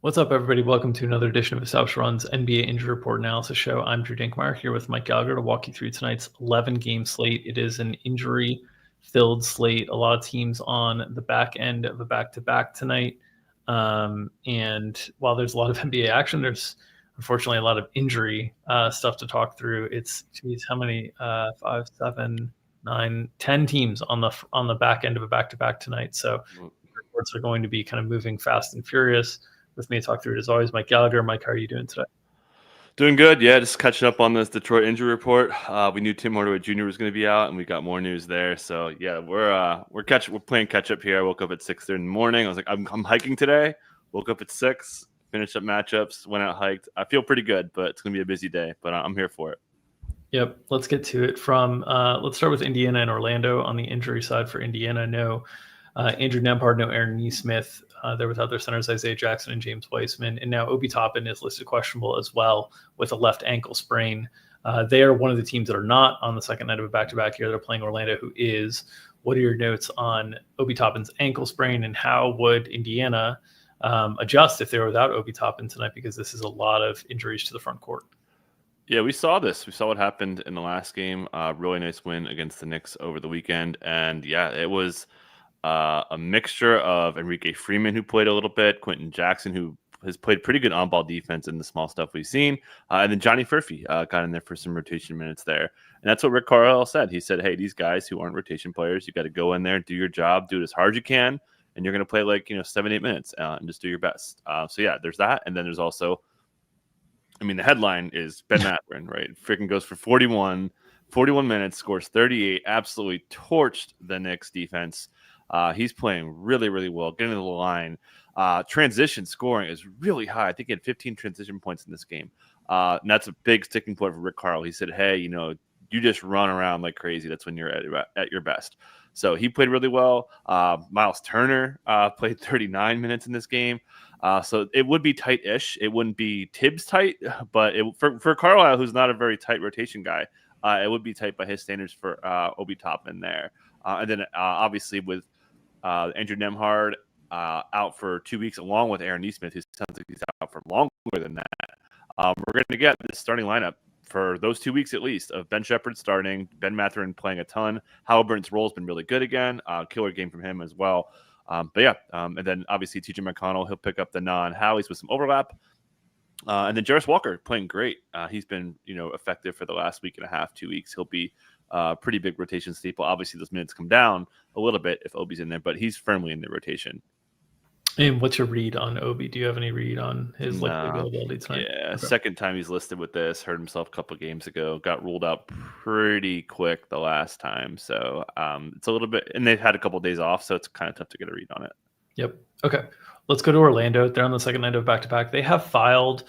What's up, everybody? Welcome to another edition of South Run's NBA Injury Report Analysis Show. I'm Drew Dinkmeyer here with Mike Gallagher to walk you through tonight's 11-game slate. It is an injury-filled slate. A lot of teams on the back end of a back-to-back tonight. And while there's a lot of NBA action, there's unfortunately a lot of injury stuff to talk through. It's, geez, how many? 5, 7, 9, 10 teams on the back end of a back-to-back tonight. So reports are going to be kind of moving fast and furious. With me to talk through it as always, Mike Gallagher. Mike, how are you doing today? Doing good. Yeah, just catching up on this Detroit injury report. We knew Tim Hardaway Jr. was going to be out, and we got more news there. So yeah, we're playing catch up here. I woke up at 6:30 in the morning. I was like, I'm hiking today. Woke up at 6, finished up matchups, went out hiked. I feel pretty good, but it's going to be a busy day. But I'm here for it. Yep, let's get to it. Let's start with Indiana and Orlando. On the injury side for Indiana, no Andrew Nembhard, no Aaron Nesmith. They're without their centers Isaiah Jackson and James Weissman, and now Obi Toppin is listed questionable as well with a left ankle sprain. They are one of the teams that are not on the second night of a back-to-back here. They're playing Orlando, who is. What are your notes on Obi Toppin's ankle sprain, and how would Indiana adjust if they were without Obi Toppin tonight? Because this is a lot of injuries to the front court. Yeah, we saw this. We saw what happened in the last game. Really nice win against the Knicks over the weekend, and yeah, it was a mixture of Enrique Freeman, who played a little bit, Quentin Jackson, who has played pretty good on-ball defense in the small stuff we've seen, and then Johnny Furphy got in there for some rotation minutes there. And that's what Rick Carlisle said. He said, hey, these guys who aren't rotation players, you got to go in there, do your job, do it as hard as you can, and you're going to play 7-8 minutes and just do your best. So yeah, there's that. And then there's also, the headline is Ben Mathurin, right? Freaking goes for 41 minutes, scores 38, absolutely torched the Knicks defense. He's playing really, really well, getting to the line. Transition scoring is really high. I think he had 15 transition points in this game. And that's a big sticking point for Rick Carlisle. He said, hey, you just run around like crazy. That's when you're at your best. So he played really well. Miles Turner played 39 minutes in this game. So it would be tight-ish. It wouldn't be Tibbs tight, but for Carlisle, who's not a very tight rotation guy, it would be tight by his standards for Obi Toppin there. And then obviously with Andrew Nembhard out for 2 weeks, along with Aaron Nesmith, who sounds like he's out for longer than that. We're going to get this starting lineup for those 2 weeks at least of Ben Shepherd starting, Ben Mathurin playing a ton. Halliburton's role has been really good again. Killer game from him as well. And then obviously TJ McConnell, he'll pick up the non-Howies with some overlap. And then Jarris Walker playing great. He's been effective for the last week and a half, 2 weeks. He'll be pretty big rotation staple. Obviously, those minutes come down a little bit if Obi's in there, but he's firmly in the rotation. And what's your read on Obi? Do you have any read on his likely availability tonight? Yeah, okay. Second time he's listed with this. Hurt himself a couple of games ago. Got ruled out pretty quick the last time. So it's a little bit, and they've had a couple of days off, so it's kind of tough to get a read on it. Yep. Okay. Let's go to Orlando. They're on the second night of back-to-back. They have filed.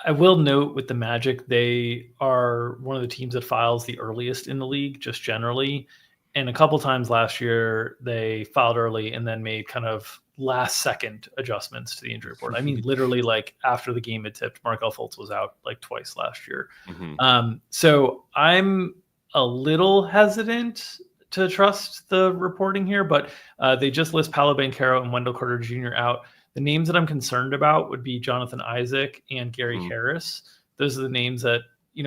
I will note with the Magic, they are one of the teams that files the earliest in the league, just generally. And a couple times last year, they filed early and then made kind of last-second adjustments to the injury report. I mean, literally, like after the game had tipped, Markelle Fultz was out like twice last year. Mm-hmm. So I'm a little hesitant to trust the reporting here, but they just list Paolo Banchero and Wendell Carter Jr. out. The names that I'm concerned about would be Jonathan Isaac and Gary Harris. Those are the names that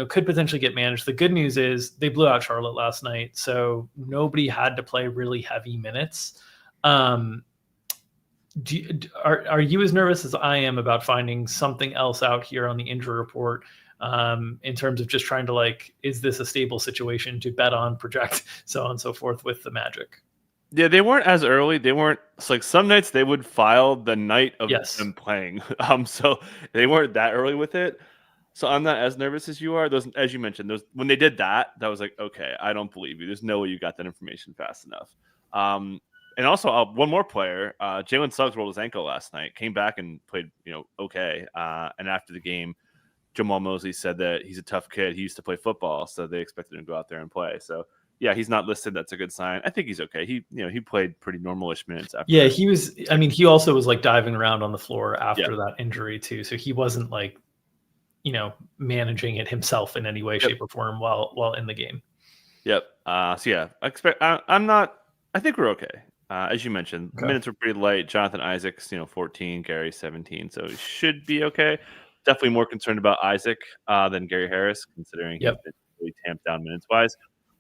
could potentially get managed. The good news is they blew out Charlotte last night, so nobody had to play really heavy minutes. Are you as nervous as I am about finding something else out here on the injury report in terms of just trying to is this a stable situation to bet on, project, so on and so forth with the Magic? Yeah, they weren't as early. They weren't some nights they would file the night of them playing. So they weren't that early with it. So I'm not as nervous as you are. Those, as you mentioned, when they did that was like, okay, I don't believe you. There's no way you got that information fast enough. And also one more player, Jalen Suggs rolled his ankle last night, came back and played, okay. And after the game, Jamal Mosley said that he's a tough kid. He used to play football, so they expected him to go out there and play. So yeah, he's not listed. That's a good sign. I think he's okay. He played pretty normal-ish minutes after. Yeah, he was. I mean, he also was diving around on the floor after that injury too. So he wasn't managing it himself in any way, shape, or form while in the game. Yep. So yeah, I think we're okay. As you mentioned, Okay. minutes were pretty light. Jonathan Isaac's, 14, Gary 17, so he should be okay. Definitely more concerned about Isaac than Gary Harris, considering he's Yep. been really tamped down minutes wise.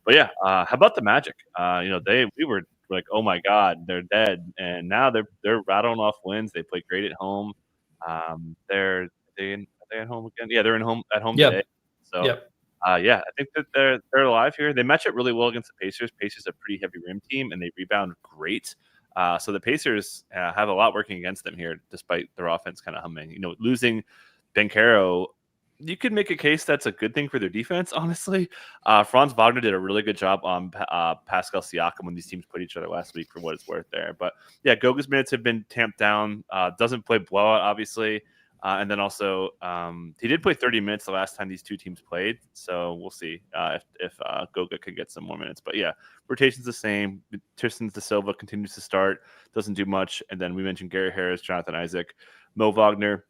But yeah, how about the Magic? We were like, oh my God, they're dead, and now they're rattling off wins. They play great at home. Are they at home again? Yeah, they're at home Yep. today. So Yep. yeah, I think that they're alive here. They match up really well against the Pacers. Pacers are a pretty heavy rim team, and they rebound great. So the Pacers have a lot working against them here, despite their offense kind of humming. Losing Bankero, you could make a case that's a good thing for their defense, honestly. Franz Wagner did a really good job on Pascal Siakam when these teams played each other last week, for what it's worth there. But yeah, Goga's minutes have been tamped down. Doesn't play blowout, obviously. And then also, he did play 30 minutes the last time these two teams played. So we'll see if Goga can get some more minutes. But yeah, rotation's the same. Tristan De Silva continues to start, doesn't do much. And then we mentioned Gary Harris, Jonathan Isaac, Mo Wagner,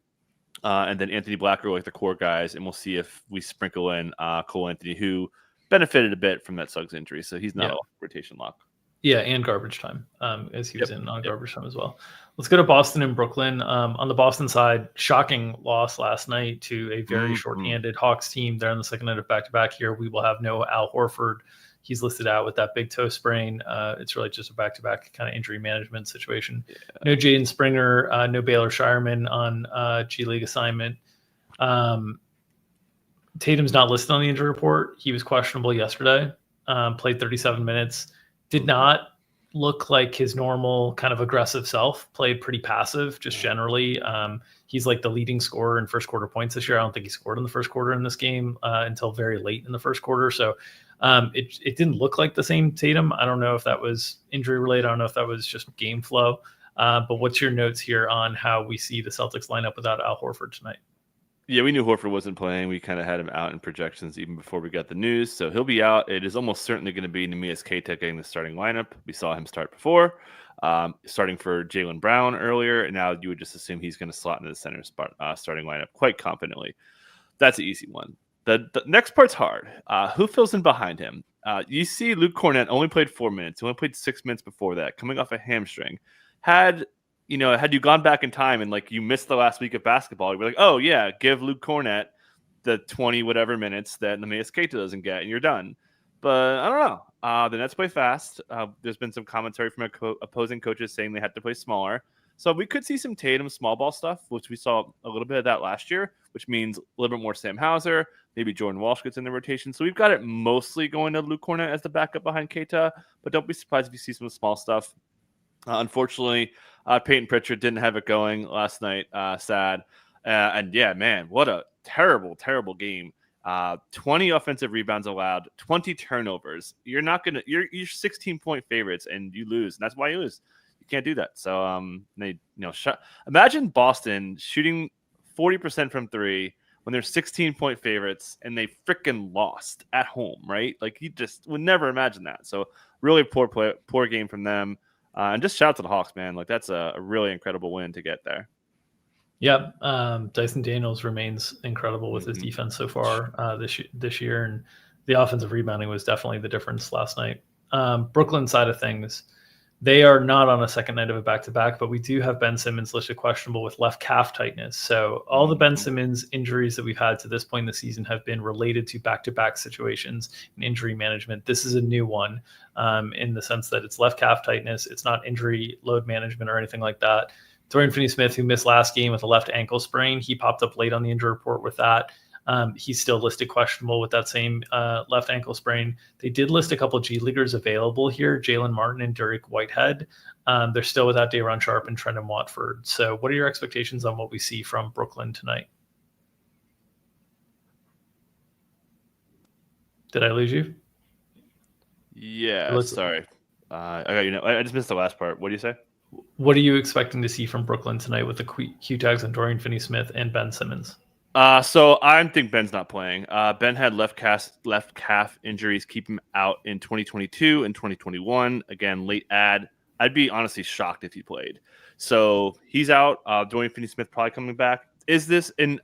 and then Anthony Black are like the core guys. And we'll see if we sprinkle in Cole Anthony, who benefited a bit from that Suggs injury. So he's not a rotation lock. Yeah, and garbage time, as he was in on garbage time as well. Let's go to Boston and Brooklyn. On the Boston side, shocking loss last night to a very short-handed Hawks team. They're on the second night of back-to-back here. We will have no Al Horford. He's listed out with that big toe sprain. It's really just a back-to-back kind of injury management situation. Yeah. No Jaden Springer, no Baylor Shireman on G League assignment. Tatum's not listed on the injury report. He was questionable yesterday, played 37 minutes. Did not look like his normal kind of aggressive self, played pretty passive, just generally. He's like the leading scorer in first quarter points this year. I don't think he scored in the first quarter in this game until very late in the first quarter. So it didn't look like the same Tatum. I don't know if that was injury related. I don't know if that was just game flow. But what's your notes here on how we see the Celtics line up without Al Horford tonight? Yeah, we knew Horford wasn't playing. We kind of had him out in projections even before we got the news. So he'll be out. It is almost certainly going to be Neemias Queta getting the starting lineup. We saw him start before, starting for Jaylen Brown earlier. And now you would just assume he's going to slot into the center spot, starting lineup quite confidently. That's an easy one. The next part's hard. Who fills in behind him? You see Luke Cornett only played 4 minutes. He only played 6 minutes before that, coming off a hamstring. Had you gone back in time and like you missed the last week of basketball, you'd be like, oh yeah, give Luke Cornett the 20 whatever minutes that Neemias Queta doesn't get, and you're done. But I don't know. The Nets play fast. There's been some commentary from opposing coaches saying they had to play smaller. So we could see some Tatum small ball stuff, which we saw a little bit of that last year, which means a little bit more Sam Hauser. Maybe Jordan Walsh gets in the rotation. So we've got it mostly going to Luke Cornett as the backup behind Queta, but don't be surprised if you see some small stuff. Unfortunately, Peyton Pritchard didn't have it going last night. Sad. And yeah, man, what a terrible, terrible game. 20 offensive rebounds allowed, 20 turnovers. You're 16-point favorites and you lose. And that's why you lose. You can't do that. So imagine Boston shooting 40% from three when they're 16-point favorites and they freaking lost at home, right? Like you just would never imagine that. So really poor game from them. And just shout out to the Hawks, man. Like that's a really incredible win to get there. Yeah, Dyson Daniels remains incredible with his defense so far this year, and the offensive rebounding was definitely the difference last night. Brooklyn side of things, they are not on a second night of a back-to-back, but we do have Ben Simmons listed questionable with left calf tightness. So all the Ben Simmons injuries that we've had to this point in the season have been related to back-to-back situations and injury management. This is a new one in the sense that it's left calf tightness. It's not injury load management or anything like that. Dorian Finney-Smith, who missed last game with a left ankle sprain, he popped up late on the injury report with that. He's still listed questionable with that same left ankle sprain. They did list a couple of G Leaguers available here, Jalen Martin and Derek Whitehead. They're still without Day'Ron Sharpe and Trendon Watford. So what are your expectations on what we see from Brooklyn tonight? Did I lose you? Yeah, sorry. I got you. I just missed the last part. What do you say? What are you expecting to see from Brooklyn tonight with the Q tags on Dorian Finney-Smith and Ben Simmons? So I think Ben's not playing. Ben had left calf injuries keep him out in 2022 and 2021. Again, late ad. I'd be honestly shocked if he played. So he's out. Dorian Finney-Smith probably coming back. Is this I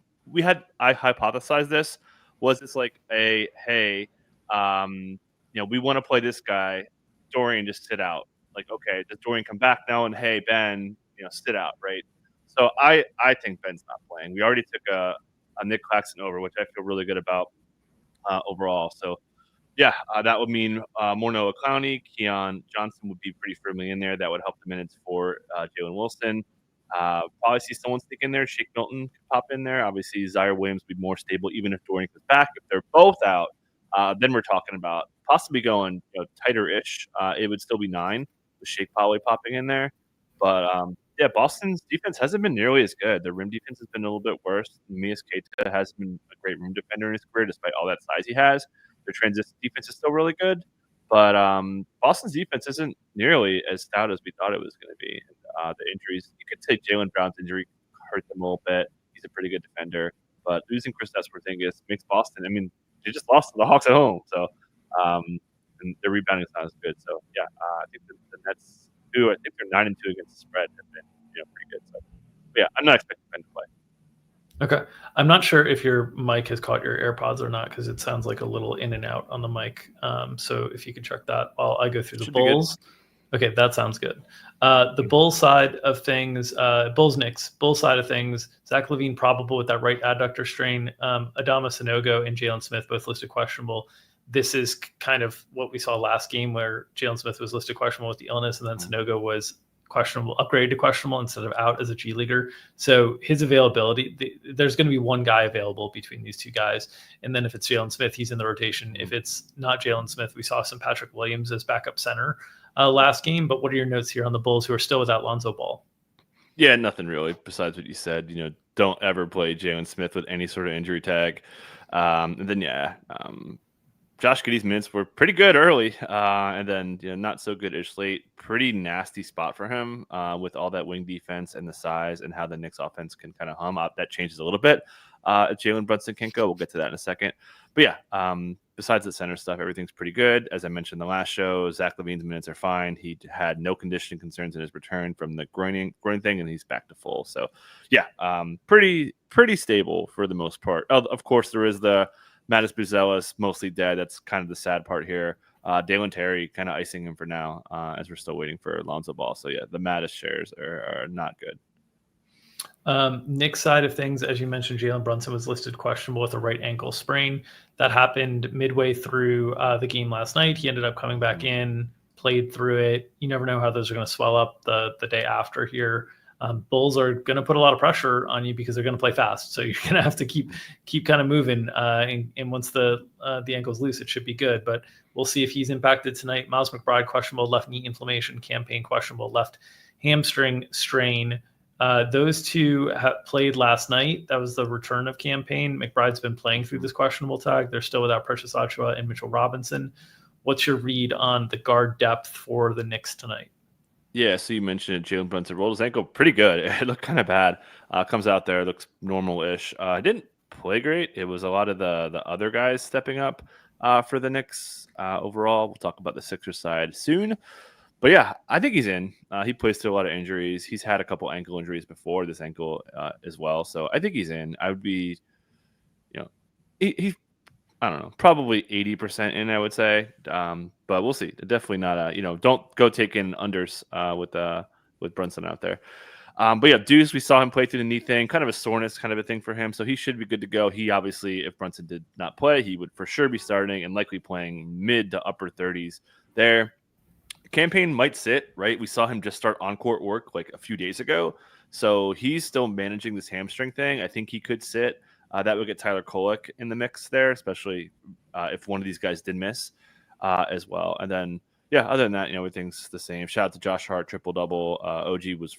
hypothesized this. Was this like we want to play this guy, Dorian just sit out? like, okay, does Dorian come back now? And hey, Ben, sit out, right? So I think Ben's not playing. We already took a Nick Claxton over, which I feel really good about overall. So yeah, that would mean more Noah Clowney. Keon Johnson would be pretty firmly in there. That would help the minutes for Jalen Wilson. Probably see someone stick in there. Shake Milton could pop in there. Obviously, Zaire Williams would be more stable even if Dorian comes back. If they're both out, then we're talking about possibly going tighter-ish. It would still be 9 with Shake probably popping in there. But yeah, Boston's defense hasn't been nearly as good. Their rim defense has been a little bit worse. Mias Keita has been a great rim defender in his career, despite all that size he has. Their transition defense is still really good, but Boston's defense isn't nearly as stout as we thought it was going to be. The injuries, you could say Jaylen Brown's injury hurt them a little bit. He's a pretty good defender, but losing Kristaps Porzingis makes Boston. I mean, they just lost to the Hawks at home, so and their rebounding is not as good. So yeah, I think the Nets, who I think they're 9-2 against the spread, have been pretty good. So but yeah, I'm not expecting Ben to play. Okay. I'm not sure if your mic has caught your AirPods or not because it sounds like a little in and out on the mic. So if you could check that while I go through the Bulls. Okay, that sounds good. The Bulls side of things, Bulls-Knicks. Bulls side of things, Zach LaVine probable with that right adductor strain. Adama Sanogo and Jalen Smith both listed questionable. This is kind of what we saw last game where Jalen Smith was listed questionable with the illness and then Sanogo was questionable, upgraded to questionable instead of out as a G leaguer. So his availability, there's going to be one guy available between these two guys. And then if it's Jalen Smith, he's in the rotation. If it's not Jalen Smith, we saw some Patrick Williams as backup center last game. But what are your notes here on the Bulls who are still without Lonzo Ball? Yeah, nothing really besides what you said. Don't ever play Jalen Smith with any sort of injury tag. And then, Josh Giddey's minutes were pretty good early, and then not so good-ish late. Pretty nasty spot for him with all that wing defense and the size and how the Knicks offense can kind of hum up. That changes a little bit. If Jalen Brunson can't go, we'll get to that in a second. But yeah, besides the center stuff, everything's pretty good. As I mentioned in the last show, Zach LaVine's minutes are fine. He had no conditioning concerns in his return from the groin thing, and he's back to full. So yeah, pretty stable for the most part. Of course, there is the Mattis Buzelis mostly dead. That's kind of the sad part here. Dalen Terry kind of icing him for now as we're still waiting for Lonzo Ball. So yeah, the Mattis shares are not good. Knicks side of things, as you mentioned, Jalen Brunson was listed questionable with a right ankle sprain. That happened midway through the game last night. He ended up coming back in, played through it. You never know how those are going to swell up the day after here. Bulls are going to put a lot of pressure on you because they're going to play fast. So you're going to have to keep kind of moving. And once the ankle's loose, it should be good. But we'll see if he's impacted tonight. Miles McBride, questionable left knee inflammation. Campaign, questionable left hamstring strain. Those two have played last night. That was the return of Campaign. McBride's been playing through this questionable tag. They're still without Precious Achiuwa and Mitchell Robinson. What's your read on the guard depth for the Knicks tonight? Yeah, so you mentioned it. Jalen Brunson rolled his ankle pretty good. It looked kind of bad. Comes out there, looks normal-ish. Didn't play great. It was a lot of the other guys stepping up for the Knicks overall. We'll talk about the Sixers side soon. But yeah, I think he's in. He plays through a lot of injuries. He's had a couple ankle injuries before this ankle as well. So I think he's in. I would be, he I don't know, probably 80% in, I would say. But we'll see. Definitely not don't go taking unders with Brunson out there. But yeah, Deuce, we saw him play through the knee thing, kind of a soreness kind of a thing for him. So he should be good to go. He obviously, if Brunson did not play, he would for sure be starting and likely playing mid to upper 30s there. Campaign might sit, right? We saw him just start on-court work like a few days ago. So he's still managing this hamstring thing. I think he could sit. That would get Tyler Kolek in the mix there, especially if one of these guys did miss as well. And then, yeah, other than that, everything's the same. Shout out to Josh Hart, triple-double. OG was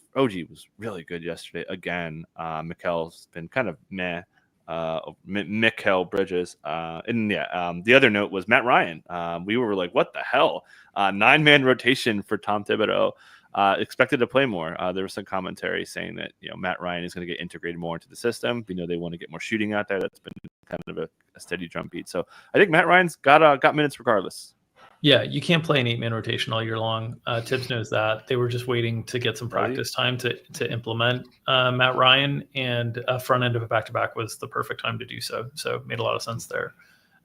really good yesterday again. Mikel's been kind of meh. Mikal Bridges. The other note was Matt Ryan. We were like, what the hell? 9-man rotation for Tom Thibodeau. Expected to play more. There was some commentary saying that Matt Ryan is going to get integrated more into the system. We know they want to get more shooting out there. That's been kind of a steady drumbeat. So I think Matt Ryan's got minutes regardless. Yeah, you can't play an 8-man rotation all year long. Tibbs knows that. They were just waiting to get some practice time to implement Matt Ryan, and front end of a back-to-back was the perfect time to do so. So it made a lot of sense there.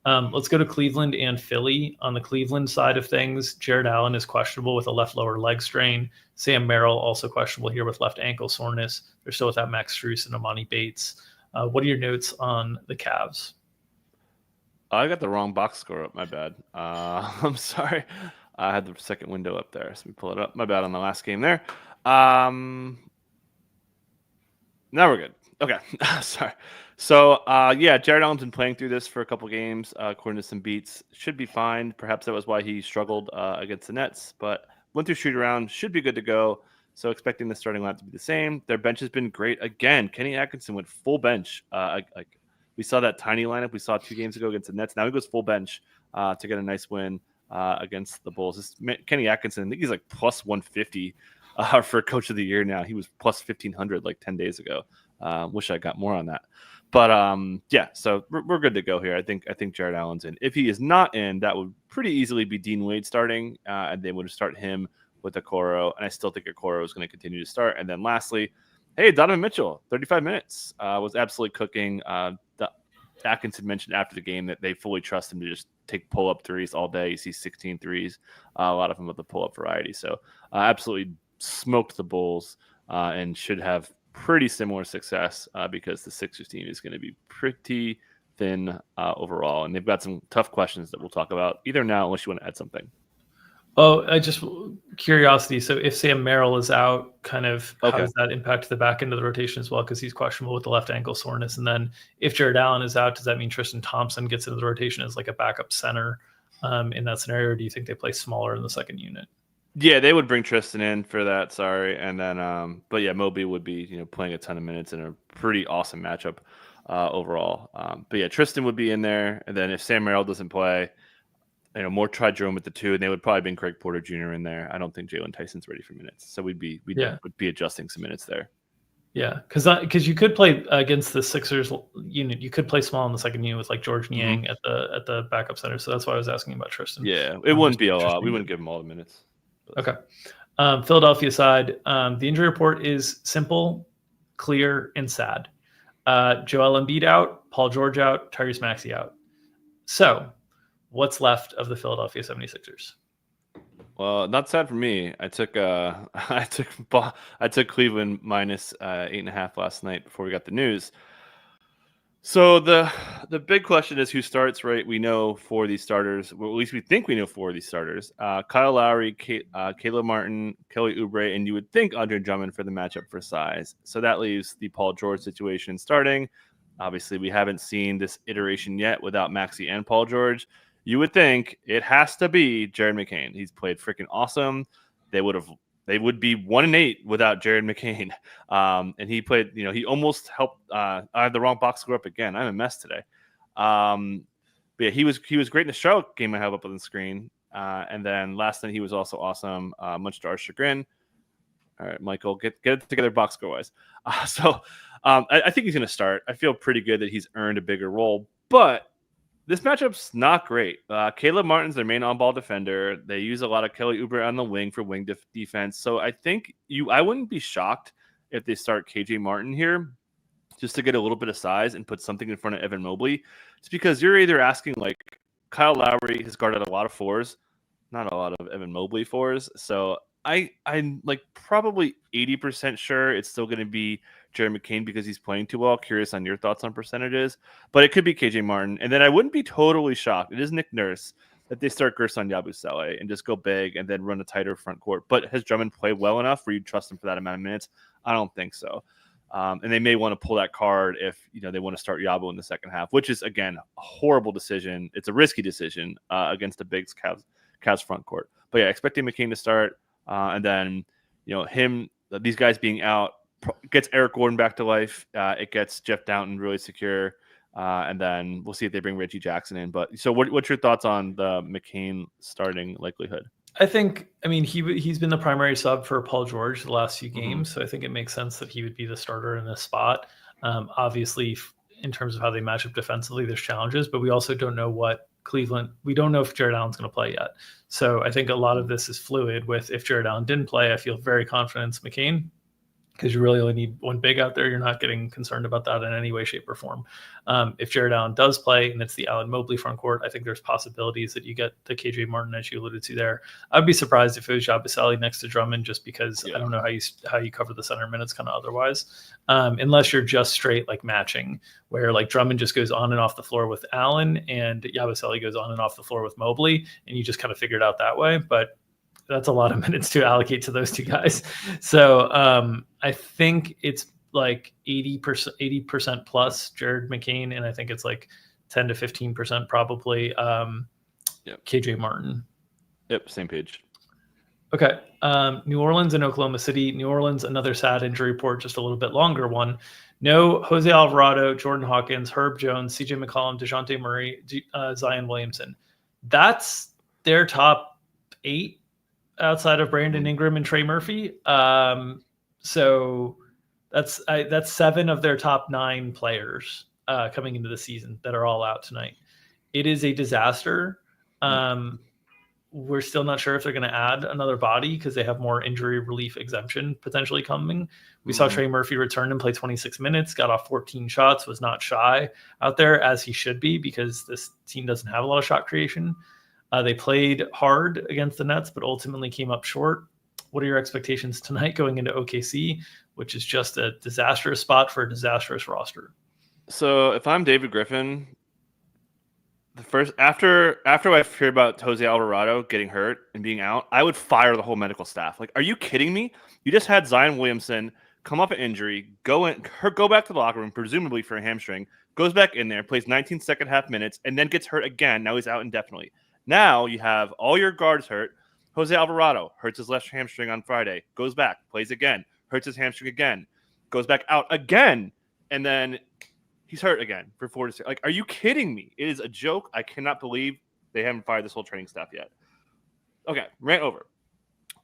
Let's go to Cleveland and Philly. On the Cleveland side of things, Jared Allen is questionable with a left lower leg strain. Sam Merrill also questionable here with left ankle soreness. They're still without Max Strus and Amani Bates. What are your notes on the Cavs? I got the wrong box score up. My bad. I'm sorry. I had the second window up there. So let me pull it up. My bad on the last game there. Now we're good. Okay. Sorry. So, Jared Allen's been playing through this for a couple games, according to some beats. Should be fine. Perhaps that was why he struggled against the Nets, but went through shoot around. Should be good to go. So expecting the starting lineup to be the same. Their bench has been great again. Kenny Atkinson went full bench. We saw that tiny lineup we saw 2 games ago against the Nets. Now he goes full bench to get a nice win against the Bulls. Kenny Atkinson, I think he's like plus 150 for Coach of the Year now. He was plus 1,500 like 10 days ago. Wish I got more on that. But so we're good to go here. I think Jared Allen's in. If he is not in, that would pretty easily be Dean Wade starting, and they would start him with Okoro. And I still think Okoro is going to continue to start. And then lastly, hey, Donovan Mitchell, 35 minutes, was absolutely cooking. Atkinson mentioned after the game that they fully trust him to just take pull-up threes all day. You see 16 threes, a lot of them with the pull-up variety. So absolutely smoked the Bulls and should have pretty similar success because the Sixers team is going to be pretty thin overall. And they've got some tough questions that we'll talk about either now, unless you want to add something. Oh, I just curiosity. So if Sam Merrill is out, kind of how does that impact the back end of the rotation as well? Because he's questionable with the left ankle soreness. And then if Jared Allen is out, does that mean Tristan Thompson gets into the rotation as like a backup center in that scenario? Or do you think they play smaller in the second unit? Yeah, they would bring Tristan in for that. Sorry. And then, Moby would be, playing a ton of minutes in a pretty awesome matchup overall. Tristan would be in there. And then if Sam Merrill doesn't play, more try Jerome at the 2, and they would probably bring Craig Porter Jr. in there. I don't think Jalen Tyson's ready for minutes, so we'd be adjusting some minutes there. Yeah, because you could play against the Sixers unit. You could play small in the second unit with like George Niang at the backup center. So that's why I was asking about Tristan. Yeah, it wouldn't be a lot. We wouldn't give him all the minutes. But. Okay. Philadelphia side, the injury report is simple, clear, and sad. Joel Embiid out, Paul George out, Tyrese Maxey out. So what's left of the Philadelphia 76ers? Well, not sad for me. I took Cleveland minus 8.5 last night before we got the news. So the big question is who starts, right? We know 4 of these starters. Well, at least we think we know 4 of these starters. Kyle Lowry, Caleb Martin, Kelly Oubre, and you would think Andre Drummond for the matchup for size. So that leaves the Paul George situation starting. Obviously, we haven't seen this iteration yet without Maxey and Paul George. You would think it has to be Jared McCain. He's played freaking awesome. They would be 1-8 without Jared McCain. And he played, he almost helped. I have the wrong box score up again. I'm a mess today. He was great in the Charlotte game I have up on the screen. And then last night he was also awesome, much to our chagrin. All right, Michael, get it together box score wise. I think he's going to start. I feel pretty good that he's earned a bigger role, but this matchup's not great. Caleb Martin's their main on-ball defender. They use a lot of Kelly Oubre on the wing for wing defense. So I think I wouldn't be shocked if they start KJ Martin here just to get a little bit of size and put something in front of Evan Mobley. It's because you're either asking like Kyle Lowry has guarded a lot of 4s, not a lot of Evan Mobley 4s. So I'm like probably 80% sure it's still going to be Jared McCain because he's playing too well. Curious on your thoughts on percentages, but it could be KJ Martin. And then I wouldn't be totally shocked. It is Nick Nurse that they start Gerson Yabusele and just go big and then run a tighter front court. But has Drummond played well enough where you trust him for that amount of minutes? I don't think so. And they may want to pull that card if they want to start Yabo in the second half, which is again a horrible decision. It's a risky decision against the Bigs Cavs front court. But yeah, expecting McCain to start. And then, these guys being out gets Eric Gordon back to life. It gets Jeff Downton really secure. And then we'll see if they bring Reggie Jackson in. But so what's your thoughts on the McCain starting likelihood? I think, he's been the primary sub for Paul George the last few games. So I think it makes sense that he would be the starter in this spot. Obviously, in terms of how they match up defensively, there's challenges, but we also don't know what we don't know if Jared Allen's going to play yet. So I think a lot of this is fluid with if Jared Allen didn't play, I feel very confident it's McCain. because you really only need one big out there. You're not getting concerned about that in any way, shape, or form. If Jared Allen does play and it's the Allen Mobley front court, I think there's possibilities that you get the KJ Martin, as you alluded to there. I'd be surprised if it was Yabusele next to Drummond, just because I don't know how you cover the center minutes kind of otherwise, unless you're just straight like matching, where like Drummond just goes on and off the floor with Allen and Yabusele goes on and off the floor with Mobley, and you just kind of figure it out that way. But that's a lot of minutes to allocate to those two guys. So I think it's like 80% plus Jared McCain, and I think it's like 10 to 15% probably KJ Martin. Yep, same page. Okay. New Orleans and Oklahoma City. New Orleans, another sad injury report, just a little bit longer one. No Jose Alvarado, Jordan Hawkins, Herb Jones, CJ McCollum, DeJounte Murray, Zion Williamson. That's their top 8 outside of Brandon Ingram and Trey Murphy. So that's 7 of their top 9 players coming into the season that are all out tonight. It is a disaster. We're still not sure if they're going to add another body because they have more injury relief exemption potentially coming. We saw Trey Murphy return and play 26 minutes, got off 14 shots, was not shy out there as he should be because this team doesn't have a lot of shot creation. They played hard against the Nets, but ultimately came up short. What are your expectations tonight going into OKC, which is just a disastrous spot for a disastrous roster? So if I'm David Griffin, after I hear about Jose Alvarado getting hurt and being out, I would fire the whole medical staff. Like, are you kidding me? You just had Zion Williamson come off an injury, go back to the locker room, presumably for a hamstring, goes back in there, plays 19 second half minutes, and then gets hurt again. Now he's out indefinitely. Now you have all your guards hurt. Jose Alvarado hurts his left hamstring on Friday, goes back, plays again, hurts his hamstring again, goes back out again, and then he's hurt again for 4 to 6. Like, are you kidding me? It is a joke. I cannot believe they haven't fired this whole training staff yet. Okay, rant over.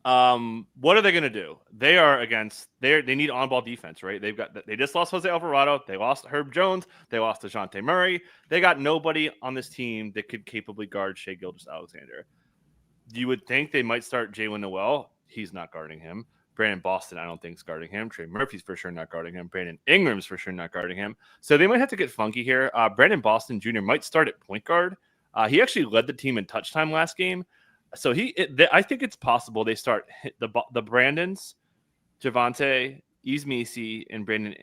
What are they going to do? They need on-ball defense, right? They just lost Jose Alvarado. They lost Herb Jones. They lost DeJounte Murray. They got nobody on this team that could capably guard Shai Gilgeous-Alexander. You would think they might start Jalen Noel. He's not guarding him. Brandon Boston, I don't think, is guarding him. Trey Murphy's for sure not guarding him. Brandon Ingram's for sure not guarding him. So they might have to get funky here. Brandon Boston Jr. might start at point guard. He actually led the team in touch time last game. So I think it's possible they start the Brandons, Javonte, Ismisi, and Brandon.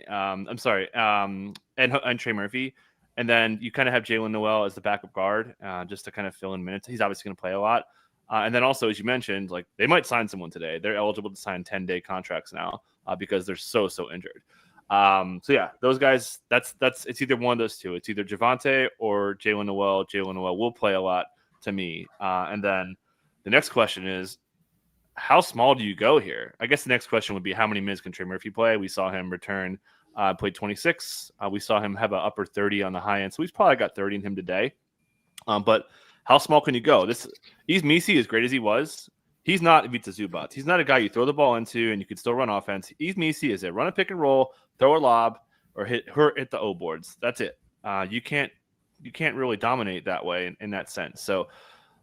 And Trey Murphy, and then you kind of have Jalen Noel as the backup guard, just to kind of fill in minutes. He's obviously going to play a lot, and then also, as you mentioned, like they might sign someone today. They're eligible to sign 10-day contracts now because they're so injured. So yeah, those guys. That's it's either one of those two. It's either Javonte or Jalen Noel. Jalen Noel will play a lot to me, and then. The next question is, how small do you go here? I guess the next question would be, how many minutes can Trey Murphy play? We saw him return, played 26. We saw him have an upper 30 on the high end, so he's probably got 30 in him today. But how small can you go? Ismisi, as great as he was, he's not Ivica Zubac. He's not a guy you throw the ball into and you can still run offense. Ismisi is a run a pick and roll, throw a lob, or hit the O boards. That's it. You can't really dominate that way in that sense. So.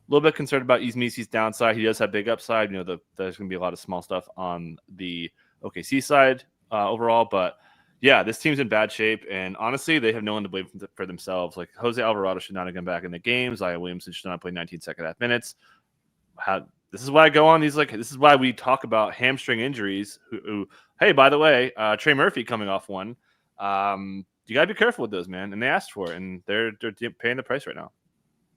A little bit concerned about Ismisi's downside. He does have big upside. There's going to be a lot of small stuff on the OKC side overall. But, yeah, this team's in bad shape. And, honestly, they have no one to blame for themselves. Like, Jose Alvarado should not have gone back in the game. Zion Williamson should not play 19 second half minutes. This is why I go on these. This is why we talk about hamstring injuries. Hey, by the way, Trey Murphy coming off one. You got to be careful with those, man. And they asked for it. And they're paying the price right now.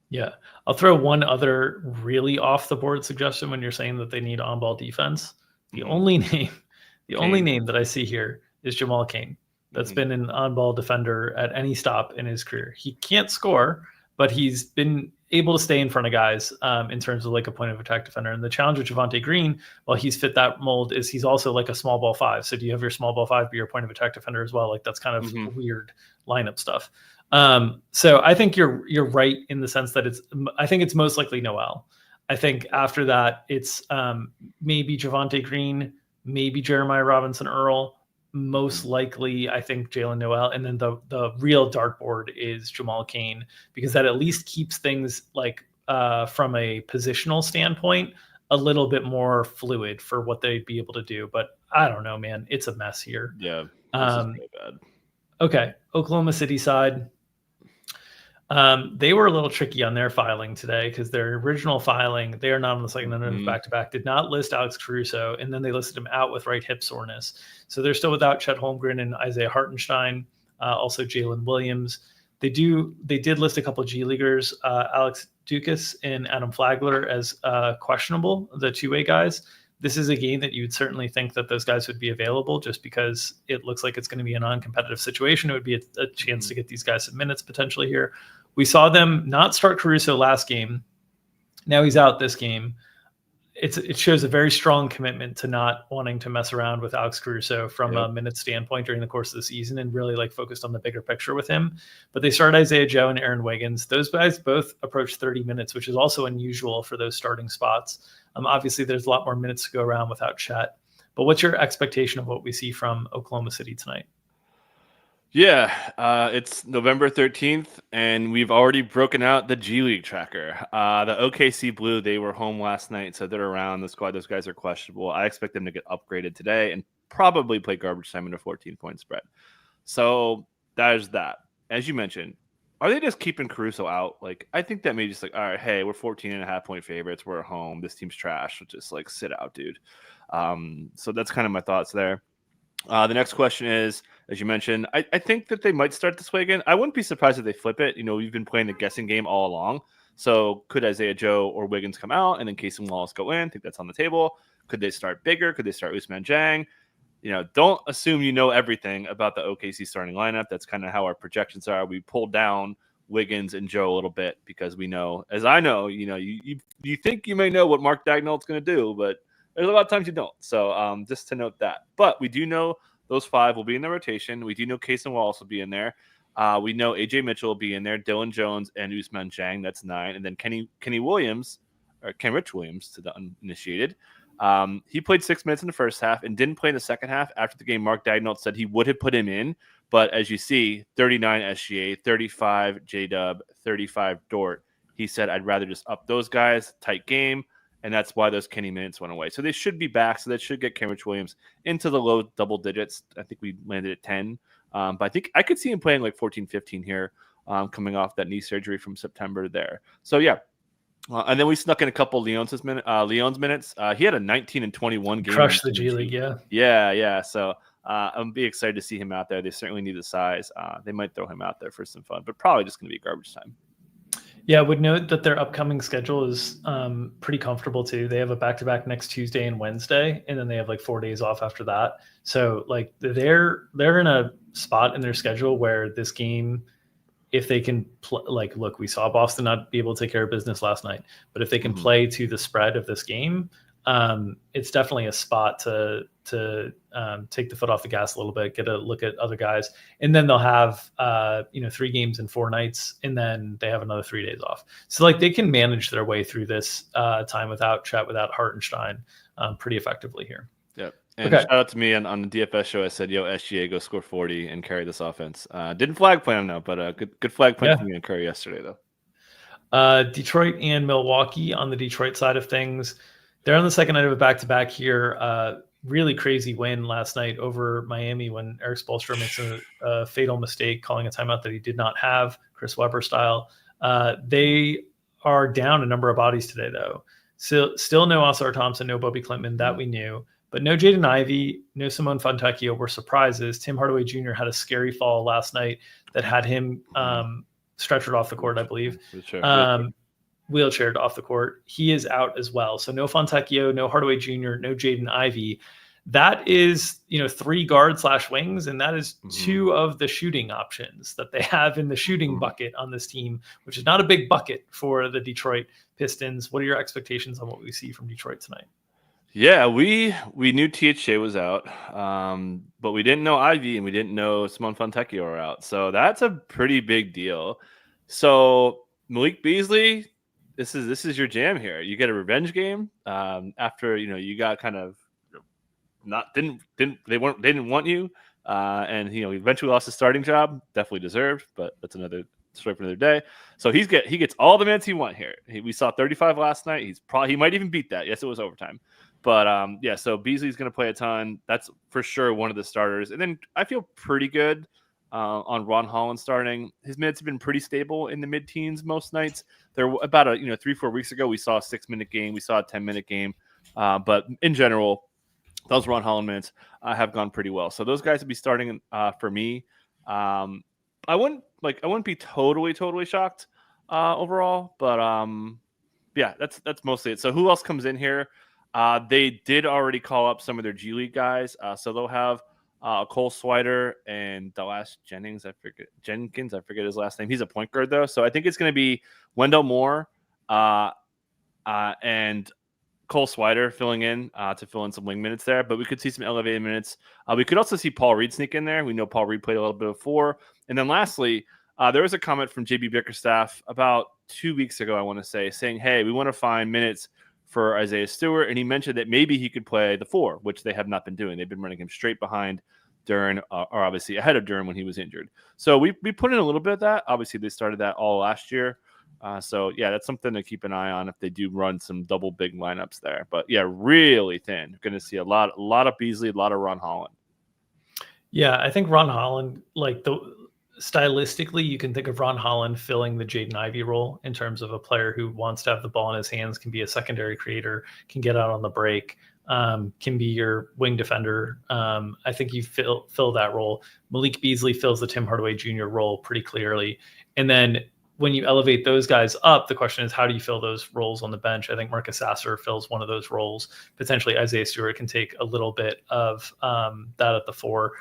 Yeah. I'll throw one other really off the board suggestion when you're saying that they need on-ball defense. The only name that I see here is Jamal Cain. That's been an on-ball defender at any stop in his career. He can't score, but he's been able to stay in front of guys in terms of like a point of attack defender. And the challenge with Javonte Green, while he's fit that mold, is he's also like a small ball 5. So do you have your small ball 5 be your point of attack defender as well? Like that's kind of weird lineup stuff. So I think you're right in the sense that I think it's most likely Noel. I think after that, it's maybe Javonte Green, maybe Jeremiah Robinson Earl, most likely I think Jalen Noel, and then the real dartboard is Jamal Cain, because that at least keeps things like from a positional standpoint a little bit more fluid for what they'd be able to do. But I don't know, man. It's a mess here. Yeah, this is really bad. Okay, Oklahoma City side. They were a little tricky on their filing today because their original filing, they are not on the second night of back-to-back, did not list Alex Caruso, and then they listed him out with right hip soreness. So they're still without Chet Holmgren and Isaiah Hartenstein, also Jalen Williams. They did list a couple of G Leaguers, Alex Dukas and Adam Flagler, as questionable, the two-way guys. This is a game that you would certainly think that those guys would be available just because it looks like it's going to be a non-competitive situation. It would be a chance to get these guys some minutes potentially here. We saw them not start Caruso last game. Now he's out this game. It shows a very strong commitment to not wanting to mess around with Alex Caruso from a minute standpoint during the course of the season and really like focused on the bigger picture with him. But they started Isaiah Joe and Aaron Wiggins. Those guys both approached 30 minutes, which is also unusual for those starting spots. Obviously, there's a lot more minutes to go around without Chet. But what's your expectation of what we see from Oklahoma City tonight? Yeah, it's November 13th, and we've already broken out the G League tracker. The OKC Blue, they were home last night, so they're around the squad. Those guys are questionable. I expect them to get upgraded today and probably play garbage time in a 14-point spread. So there's that. As you mentioned, are they just keeping Caruso out? Like, I think that may just like, all right, hey, we're 14.5-point favorites. We're at home. This team's trash. So just like sit out, dude. So that's kind of my thoughts there. The next question is, as you mentioned, I think that they might start this way again. I wouldn't be surprised if they flip it. You know, we've been playing the guessing game all along. So could Isaiah Joe or Wiggins come out and then Casey Wallace go in? I think that's on the table. Could they start bigger? Could they start Ousmane Dieng? You know, don't assume you know everything about the OKC starting lineup. That's kind of how our projections are. We pulled down Wiggins and Joe a little bit because we know, as I know, you know, you think you may know what Mark Daigneault's going to do, but there's a lot of times you don't. So just to note that. But we do know those five will be in the rotation. We do know Casey Wallace will be in there. We know AJ Mitchell will be in there, Dylan Jones and Ousmane Dieng. That's 9. And then Kenrich Williams to the uninitiated. He played 6 minutes in the first half and didn't play in the second half. After the game, Mark Daigneault said he would have put him in. But as you see, 39 SGA, 35 J-Dub, 35 Dort. He said, I'd rather just up those guys, tight game. And that's why those Kenny minutes went away. So they should be back. So that should get Kenrich Williams into the low double digits. I think we landed at 10. But I think I could see him playing like 14, 15 here, coming off that knee surgery from September there. So, yeah. And then we snuck in a couple Leon's minutes. He had a 19 and 21 game. Crushed the G League, yeah. Yeah. So I'm be excited to see him out there. They certainly need the size. They might throw him out there for some fun, but probably just going to be garbage time. Yeah, I would note that their upcoming schedule is pretty comfortable too. They have a back-to-back next Tuesday and Wednesday, and then they have like 4 days off after that. So like they're in a spot in their schedule where this game, if they can look, we saw Boston not be able to take care of business last night, but if they can play to the spread of this game, it's definitely a spot to take the foot off the gas a little bit, get a look at other guys, and then they'll have 3 games in 4 nights, and then they have another 3 days off. So like they can manage their way through this time without Chet, without Hartenstein, pretty effectively here. Yep. And shout out to me on the DFS show. I said, "Yo, SGA, go score 40 and carry this offense." Didn't flag plan now, but good flag plan for me and Curry yesterday though. Detroit and Milwaukee on the Detroit side of things. They're on the second night of a back-to-back here. Really crazy win last night over Miami when Eric Spoelstra makes a fatal mistake, calling a timeout that he did not have, Chris Webber style. They are down a number of bodies today, though. Still no Oscar Thompson, no Bobby Klintman, that we knew. But no Jaden Ivey, no Simone Fontecchio were surprises. Tim Hardaway Jr. had a scary fall last night that had him stretchered off the court, I believe. Wheelchaired off the court. He is out as well. So no Fontecchio, no Hardaway Jr., no Jaden Ivey. That is, 3 guard/wings, and that is 2 of the shooting options that they have in the shooting bucket on this team, which is not a big bucket for the Detroit Pistons. What are your expectations on what we see from Detroit tonight? Yeah, we knew THJ was out, but we didn't know Ivy and we didn't know Simone Fontecchio were out. So that's a pretty big deal. So Malik Beasley, this is your jam here. You get a revenge game after you got kind of they didn't want you, and eventually lost his starting job. Definitely deserved, but that's another story for another day. So he gets all the minutes he wants here. We saw 35 last night. He might even beat that. Yes, it was overtime. But yeah, so Beasley's going to play a ton. That's for sure one of the starters. And then I feel pretty good on Ron Holland starting. His minutes have been pretty stable in the mid-teens most nights. There about 3-4 weeks ago, we saw a 6-minute game. We saw a 10-minute game. But in general, those Ron Holland minutes have gone pretty well. So those guys would be starting for me. I wouldn't be totally shocked overall, but yeah, that's mostly it. So who else comes in here? They did already call up some of their G League guys, so they'll have Cole Swider and Dallas Jenkins. I forget his last name. He's a point guard though, so I think it's going to be Wendell Moore and Cole Swider filling in to fill in some wing minutes there. But we could see some elevated minutes. We could also see Paul Reed sneak in there. We know Paul Reed played a little bit before. And then lastly, there was a comment from JB Bickerstaff about 2 weeks ago, I want to say, saying, hey, we want to find minutes for Isaiah Stewart. And he mentioned that maybe he could play the 4, which they have not been doing. They've been running him straight behind Duren, or obviously ahead of Duren when he was injured. So we put in a little bit of that. Obviously, they started that all last year. So, yeah, that's something to keep an eye on if they do run some double big lineups there. But, yeah, really thin. You're going to see a lot of Beasley, a lot of Ron Holland. Yeah, I think Ron Holland, stylistically, you can think of Ron Holland filling the Jaden Ivey role in terms of a player who wants to have the ball in his hands, can be a secondary creator, can get out on the break, can be your wing defender. I think you fill that role. Malik Beasley fills the Tim Hardaway Jr. role pretty clearly. And then when you elevate those guys up, the question is, how do you fill those roles on the bench? I think Marcus Sasser fills one of those roles. Potentially Isaiah Stewart can take a little bit of that at the 4.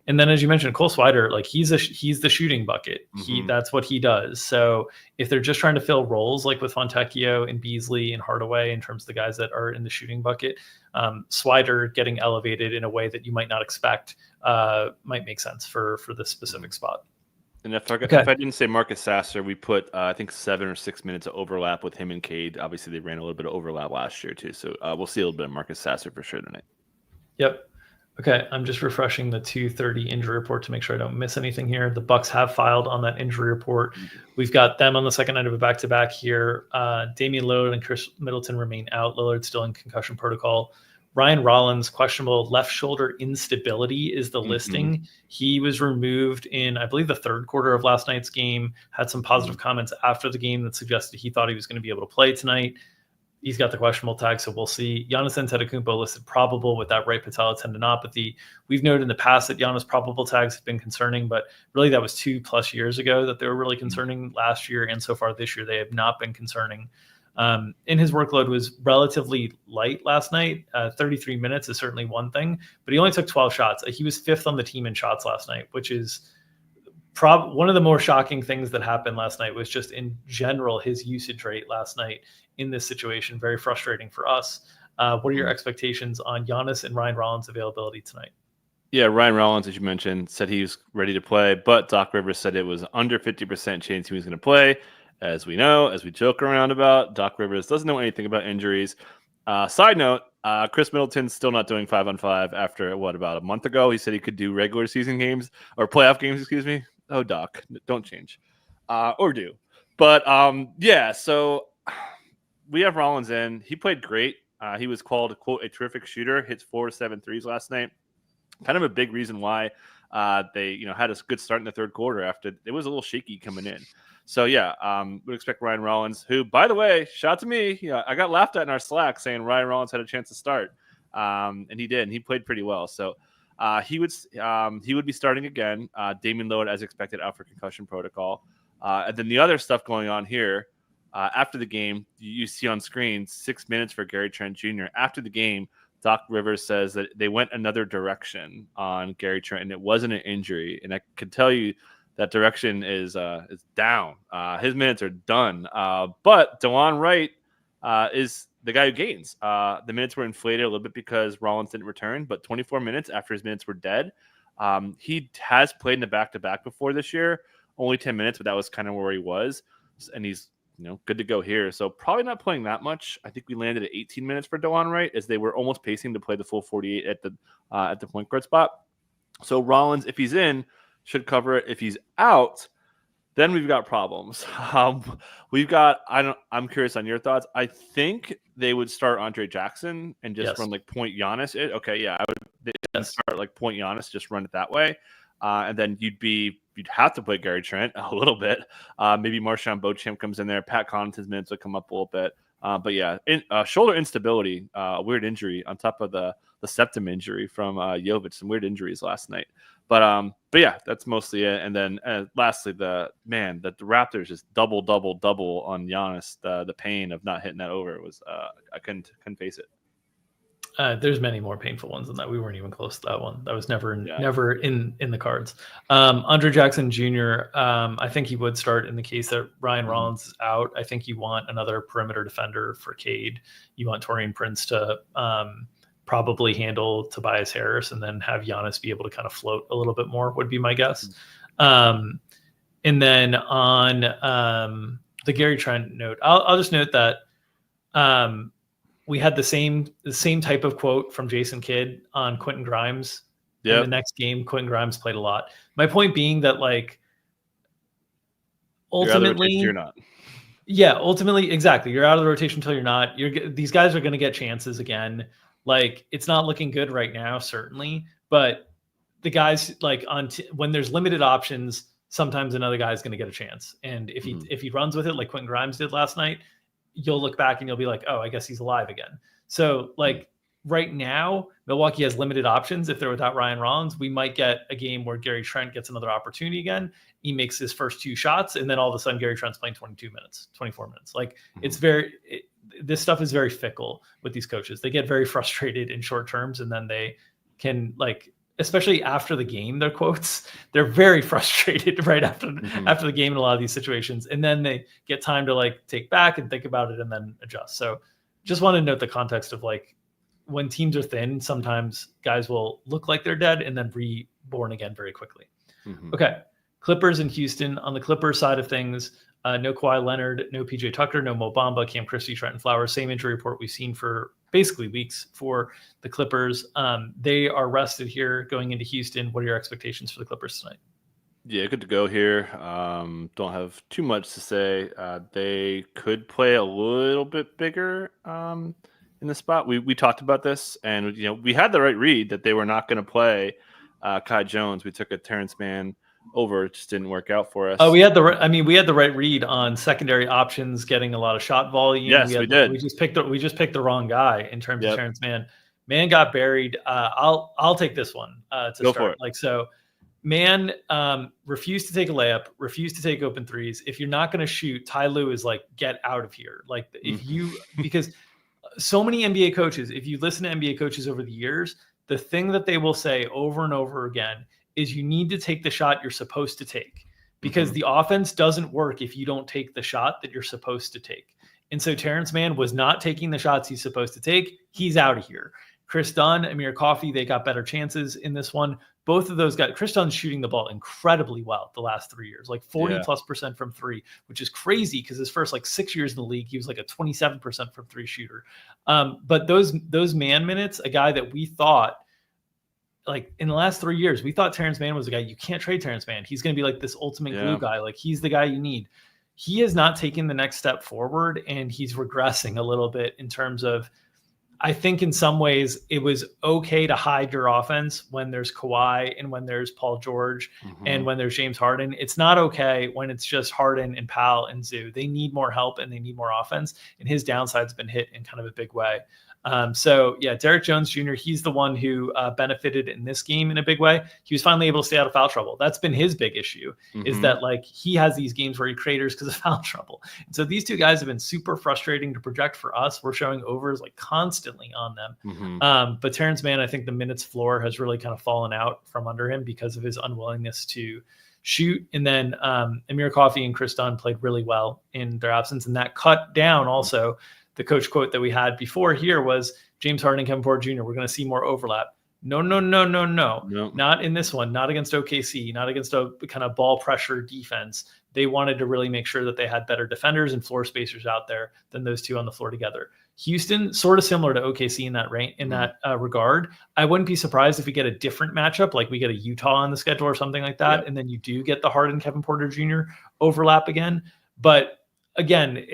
And then, as you mentioned, Cole Swider, he's the shooting bucket. Mm-hmm. That's what he does. So if they're just trying to fill roles like with Fontecchio and Beasley and Hardaway in terms of the guys that are in the shooting bucket, Swider getting elevated in a way that you might not expect might make sense for this specific spot. And if I didn't say Marcus Sasser, we put, I think, 7 or 6 minutes of overlap with him and Cade. Obviously, they ran a little bit of overlap last year, too. So we'll see a little bit of Marcus Sasser for sure tonight. Yep. Okay, I'm just refreshing the 2:30 injury report to make sure I don't miss anything here. The Bucks have filed on that injury report. We've got them on the second night of a back-to-back here. Damian Lillard and Chris Middleton remain out. Lillard still in concussion protocol. Ryan Rollins, questionable left shoulder instability is the listing. He was removed in, I believe, the third quarter of last night's game, had some positive comments after the game that suggested he thought he was going to be able to play tonight. He's got the questionable tag, so we'll see. Giannis Antetokounmpo listed probable with that right patella tendinopathy. We've noted in the past that Giannis probable tags have been concerning, but really that was 2+ years ago that they were really concerning. Last year and so far this year, they have not been concerning. And his workload was relatively light last night. 33 minutes is certainly one thing, but he only took 12 shots. He was 5th on the team in shots last night, which is one of the more shocking things that happened last night. Was just in general his usage rate last night in this situation. Very frustrating for us. What are your expectations on Giannis and Ryan Rollins' availability tonight? Yeah, Ryan Rollins, as you mentioned, said he was ready to play, but Doc Rivers said it was under 50% chance he was going to play. As we know, as we joke around about, Doc Rivers doesn't know anything about injuries. Side note, Chris Middleton's still not doing 5-on-5 after, about a month ago? He said he could do regular season games, or playoff games, excuse me. Oh, Doc, don't change. Or do. But, yeah, so we have Rollins in. He played great. He was called, quote, a terrific shooter, hits 4 to 7 threes last night. Kind of a big reason why they had a good start in the third quarter after it was a little shaky coming in. So, yeah, would expect Ryan Rollins, who, by the way, shout out to me. I got laughed at in our Slack saying Ryan Rollins had a chance to start, and he did, and he played pretty well. So he would be starting again. Damian Lillard, as expected, out for concussion protocol. And then the other stuff going on here, after the game, you see on screen 6 minutes for Gary Trent Jr. After the game, Doc Rivers says that they went another direction on Gary Trent, and it wasn't an injury. And I can tell you that direction is down. His minutes are done. But DeLon Wright is the guy who gains. The minutes were inflated a little bit because Rollins didn't return, but 24 minutes after his minutes were dead. He has played in the back-to-back before this year, only 10 minutes, but that was kind of where he was. And he's good to go here. So probably not playing that much. I think we landed at 18 minutes for DeLon Wright, as they were almost pacing to play the full 48 at the point guard spot. So Rollins, if he's in, should cover it. If he's out, Then we've got problems. I'm curious on your thoughts. I think they would start Andre Jackson and just run like point Giannis. I would start like point Giannis, just run it that way. And then you'd have to play Gary Trent a little bit. Maybe Marshawn Beauchamp comes in there. Pat Connaughton's minutes would come up a little bit. But yeah, shoulder instability, weird injury on top of the septum injury from Jovic. Some weird injuries last night. But yeah, that's mostly it. And then lastly, the Raptors just double on Giannis. The pain of not hitting that over was I couldn't face it. There's many more painful ones than that. We weren't even close to that one. That was never in the cards. Andre Jackson Jr., I think he would start in the case that Ryan Rollins is out. I think you want another perimeter defender for Cade. You want Taurean Prince to probably handle Tobias Harris and then have Giannis be able to kind of float a little bit more, would be my guess. And then on the Gary Trent note, I'll just note that we had the same type of quote from Jason Kidd on Quentin Grimes. In the next game, Quentin Grimes played a lot. My point being that, like, ultimately you're not. Yeah, ultimately, exactly. You're out of the rotation until you're not. These guys are going to get chances again. Like, it's not looking good right now, certainly, but the guys, like, when there's limited options, sometimes another guy's going to get a chance. And if he runs with it, like Quentin Grimes did last night, you'll look back and you'll be like, oh, I guess he's alive again. So, like, right now, Milwaukee has limited options. If they're without Ryan Rollins, we might get a game where Gary Trent gets another opportunity again. He makes his first 2 shots, and then all of a sudden Gary Trent's playing 22 minutes, 24 minutes. Like, it's this stuff is very fickle with these coaches. They get very frustrated in short terms, and then they can, like, especially after the game, their quotes, they're very frustrated right after the game in a lot of these situations. And then they get time to, like, take back and think about it and then adjust. So just want to note the context of, like, when teams are thin, sometimes guys will look like they're dead and then reborn again very quickly. Okay. Clippers in Houston. On the Clippers side of things, no Kawhi Leonard, no PJ Tucker, no Mo Bamba, Cam Christie, Trenton Flowers. Same injury report we've seen for basically weeks for the Clippers. They are rested here going into Houston. What are your expectations for the Clippers tonight? Yeah, good to go here. Don't have too much to say. They could play a little bit bigger in the spot. We talked about this, and we had the right read that they were not going to play Kai Jones. We took a Terrence Mann over. It just didn't work out for us. Oh, we had the right read on secondary options getting a lot of shot volume. Yes, we did. We just picked the wrong guy in terms of Terrence Mann. Mann got buried. I'll take this one to Go start. for it. Like, so Mann refused to take a layup, refused to take open threes. If you're not going to shoot, Ty Lue is like, get out of here. Like, if you because so many NBA coaches, if you listen to NBA coaches over the years, the thing that they will say over and over again is you need to take the shot you're supposed to take, because the offense doesn't work if you don't take the shot that you're supposed to take. And so Terrence Mann was not taking the shots he's supposed to take. He's out of here. Chris Dunn, Amir Coffey, they got better chances in this one. Both of those guys, Chris Dunn's shooting the ball incredibly well the last 3 years, like 40+% from three, which is crazy because his first, like, 6 years in the league, he was like a 27% from three shooter. But those man minutes, a guy that we thought, like, in the last 3 years, we thought Terrence Mann was a guy, you can't trade Terrence Mann. He's going to be like this ultimate glue guy. Like, he's the guy you need. He has not taken the next step forward, and he's regressing a little bit in terms of, I think in some ways it was okay to hide your offense when there's Kawhi and when there's Paul George and when there's James Harden. It's not okay when it's just Harden and Powell and Zoo. They need more help and they need more offense, and his downside's been hit in kind of a big way. So yeah, Derek Jones Jr., he's the one who benefited in this game in a big way. He was finally able to stay out of foul trouble. That's been his big issue, is that, like, he has these games where he craters because of foul trouble. And so these two guys have been super frustrating to project for us. We're showing overs, like, constantly on them. But Terrence Mann, I think the minutes floor has really kind of fallen out from under him because of his unwillingness to shoot. And then Amir Coffey and Chris Dunn played really well in their absence, and that cut down also. The coach quote that we had before here was James Harden and Kevin Porter Jr., we're going to see more overlap. No. Not in this one. Not against OKC. Not against a kind of ball pressure defense. They wanted to really make sure that they had better defenders and floor spacers out there than those two on the floor together. Houston, sort of similar to OKC in that regard. I wouldn't be surprised if we get a different matchup, like we get a Utah on the schedule or something like that, and then you do get the Harden, Kevin Porter Jr. overlap again. But again,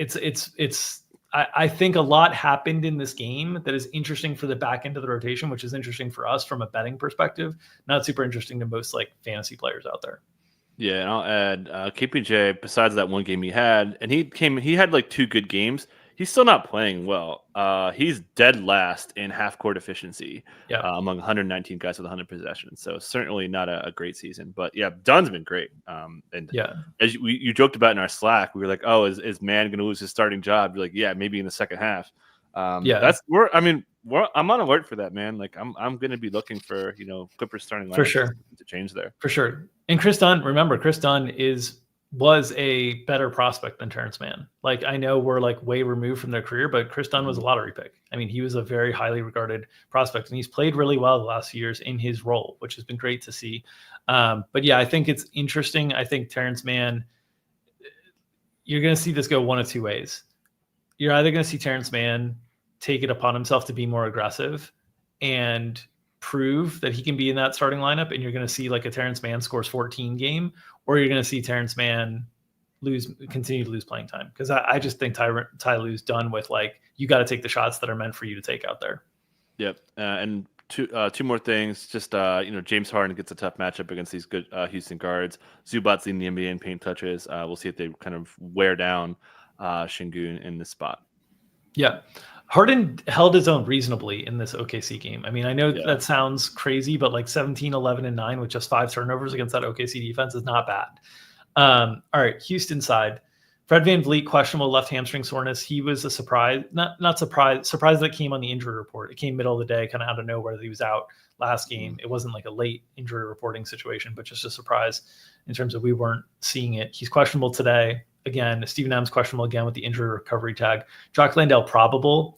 I think a lot happened in this game that is interesting for the back end of the rotation, which is interesting for us from a betting perspective, not super interesting to most like fantasy players out there. Yeah, and I'll add KPJ. Besides that one game he had, and he had like 2 good games. He's still not playing well. He's dead last in half court efficiency among 119 guys with 100 possessions. So certainly not a great season. But yeah, Dunn's been great. And as you joked about in our Slack, we were like, "Oh, is Mann going to lose his starting job?" You're like, "Yeah, maybe in the second half." I'm on alert for that, man. Like I'm going to be looking for Clippers starting lineup for sure to change there for sure. And Chris Dunn, remember, Chris Dunn was a better prospect than Terrence Mann. Like, I know we're like way removed from their career, but Chris Dunn was a lottery pick. I mean, he was a very highly regarded prospect, and he's played really well the last few years in his role, which has been great to see. But yeah, I think it's interesting. I think Terrence Mann, you're going to see this go one of two ways. You're either going to see Terrence Mann take it upon himself to be more aggressive and prove that he can be in that starting lineup, and you're going to see like a Terrence Mann scores 14 game, or you're going to see Terrence Mann continue to lose playing time. Because I just think Ty Lue's done with, like, you got to take the shots that are meant for you to take out there. Yep. And two more things. Just James Harden gets a tough matchup against these good Houston guards. Zubac's leading the NBA in paint touches. We'll see if they kind of wear down Şengün in this spot. Yeah. Harden held his own reasonably in this OKC game. I mean, I know that sounds crazy, but like 17, 11, and 9 with just 5 turnovers against that OKC defense is not bad. All right, Houston side. Fred VanVleet, questionable left hamstring soreness. He was a surprise, not surprise that came on the injury report. It came middle of the day, kind of out of nowhere that he was out last game. It wasn't like a late injury reporting situation, but just a surprise in terms of we weren't seeing it. He's questionable today. Again, Steven Adams questionable again with the injury recovery tag. Jock Landale probable.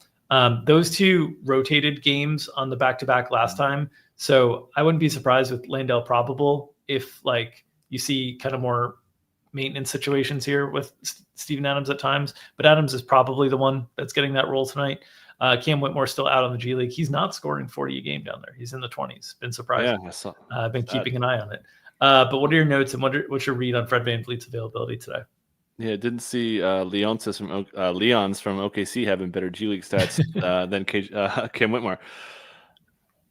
Those two rotated games on the back-to-back last time. So I wouldn't be surprised with Landale probable if like you see kind of more maintenance situations here with Steven Adams at times. But Adams is probably the one that's getting that role tonight. Cam Whitmore still out on the G League. He's not scoring 40 a game down there. He's in the 20s. Been surprising. Yeah, I've been keeping an eye on it. But what are your notes and what's your read on Fred VanVleet's availability today? Yeah, didn't see Leon's from OKC having better G League stats than Cam Whitmore.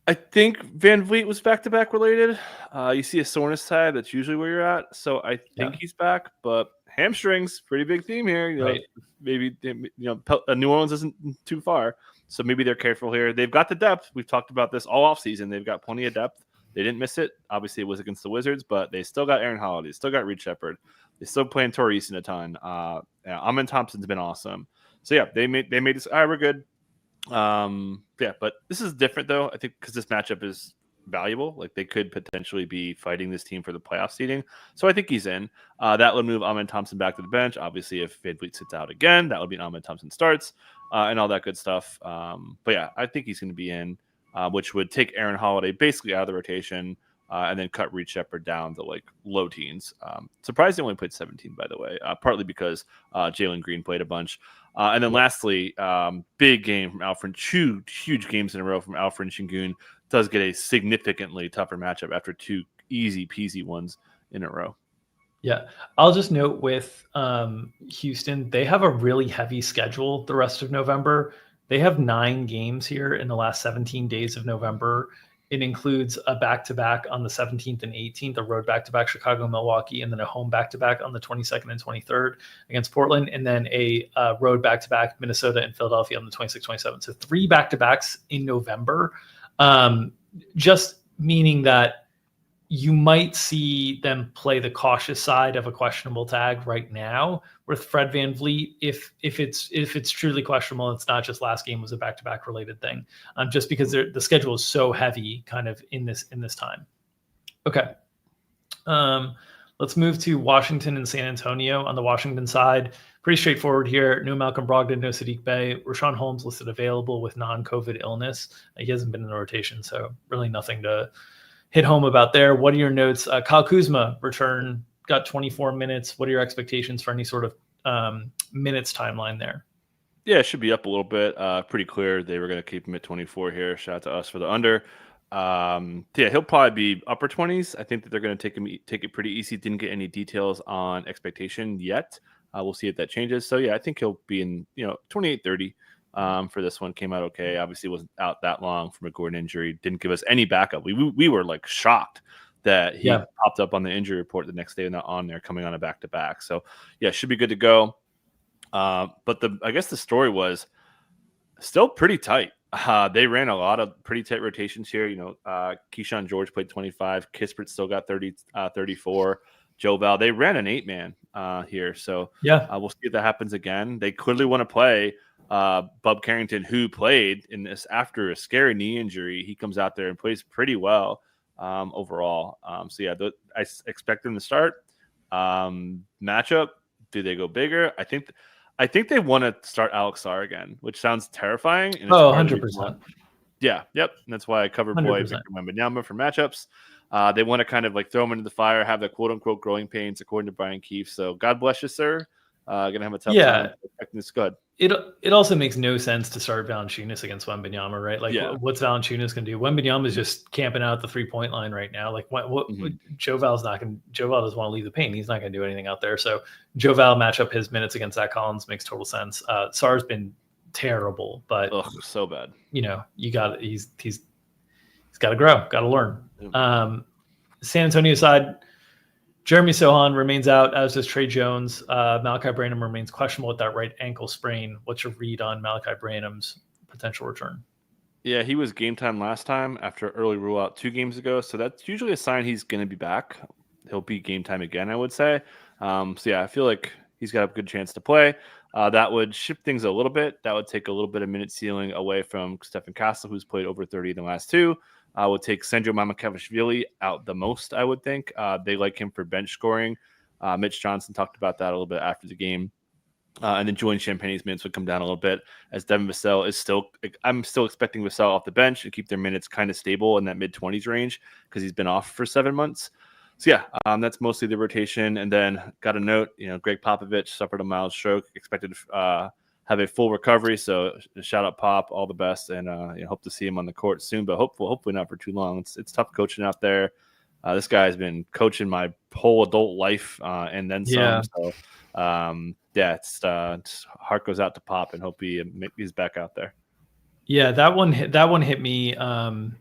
I think VanVleet was back-to-back related. You see a soreness side, that's usually where you're at. So I think he's back, but hamstrings, pretty big theme here. Right. Maybe New Orleans isn't too far, so maybe they're careful here. They've got the depth. We've talked about this all offseason. They've got plenty of depth. They didn't miss it. Obviously, it was against the Wizards, but they still got Aaron Holiday. Still got Reed Shepherd. They still playing Torrey Eason a ton. Amen Thompson's been awesome. So yeah, they made this. All right, we're good. But this is different though. I think because this matchup is valuable. Like they could potentially be fighting this team for the playoff seeding. So I think he's in. That would move Amen Thompson back to the bench. Obviously, if VanVleet sits out again, that would be Amen Thompson starts and all that good stuff. But yeah, I think he's going to be in, which would take Aaron Holiday basically out of the rotation. And then cut Reed Shepherd down to like low teens. Surprised he only played 17, by the way, partly because Jalen Green played a bunch. And then lastly, big game from Alfred. Huge games in a row from Alfred Şengün. Does get a significantly tougher matchup after 2 easy peasy ones in a row. Yeah, I'll just note with Houston, they have a really heavy schedule the rest of November. They have 9 games here in the last 17 days of November. It includes a back-to-back on the 17th and 18th, a road back-to-back Chicago, Milwaukee, and then a home back-to-back on the 22nd and 23rd against Portland, and then a road back-to-back Minnesota and Philadelphia on the 26th, 27th. So 3 back-to-backs in November, just meaning that you might see them play the cautious side of a questionable tag right now with Fred VanVleet. If it's truly questionable, it's not just last game was a back-to-back related thing, just because the schedule is so heavy kind of in this time. Okay. Let's move to Washington and San Antonio. On the Washington side, pretty straightforward here. No Malcolm Brogdon, no Sadiq Bey. Rashawn Holmes listed available with non-COVID illness. He hasn't been in the rotation, so really nothing to hit home about there. What are your notes? Kyle Kuzma return, got 24 minutes. What are your expectations for any sort of minutes timeline there? Yeah, it should be up a little bit. Pretty clear they were going to keep him at 24 here. Shout out to us for the under. Yeah, he'll probably be upper 20s. I think that they're going to take it pretty easy. Didn't get any details on expectation yet. We'll see if that changes. So yeah, I think he'll be in 28, 30 for this one. Came out okay. Obviously wasn't out that long from a Gordon injury. Didn't give us any backup. We were like shocked that he popped up on the injury report the next day and not on there, coming on a back-to-back. So yeah, should be good to go. But I guess the story was still pretty tight. They ran a lot of pretty tight rotations here. Keyshawn George played 25. Kispert still got 34. Joe Val. They ran an 8-man here. So we'll see if that happens again. They clearly want to play Bub Carrington, who played in this after a scary knee injury. He comes out there and plays pretty well overall. So yeah, I expect them to start. Matchup, do they go bigger? I think they want to start Alex Sarr again, which sounds terrifying. And 100%. Yeah, yep. And that's why I covered boy Victor Wembanyama for matchups. They want to kind of like throw him into the fire, have the quote-unquote growing pains, according to Brian Keefe. So God bless you, sir. Going to have a tough time protecting this good. It also makes no sense to start Valanciunas against Wembanyama, right? Like, what's Valanciunas going to do? Wembanyama is just camping out at the 3-point line right now. Like, Joe Val doesn't want to leave the paint. He's not going to do anything out there. So Joe Val match up his minutes against Zach Collins makes total sense. Sarr's been terrible, but so bad. He's got to grow, got to learn. San Antonio side, Jeremy Sohan remains out, as does Trey Jones. Malachi Branham remains questionable with that right ankle sprain. What's your read on Malachi Branham's potential return? Yeah, he was game time last time after early rule out 2 games ago. So that's usually a sign he's going to be back. He'll be game time again, I would say. So yeah, I feel like he's got a good chance to play. That would shift things a little bit. That would take a little bit of minute ceiling away from Stephen Castle, who's played over 30 in the last 2. Would take Sandro Mamakavashvili out the most, I would think. They like him for bench scoring. Mitch Johnson talked about that a little bit after the game. And then Julian Champagne's minutes would come down a little bit as Devin Vassell I'm still expecting Vassell off the bench and keep their minutes kind of stable in that mid-20s range because he's been off for 7 months. So yeah, that's mostly the rotation. And then got a note, Greg Popovich suffered a mild stroke, expected to have a full recovery. So shout out Pop, all the best, and hope to see him on the court soon, but hopefully not for too long. It's tough coaching out there. This guy has been coaching my whole adult life and then some. So it's heart goes out to Pop and hope he's back out there. Yeah, that one hit me. My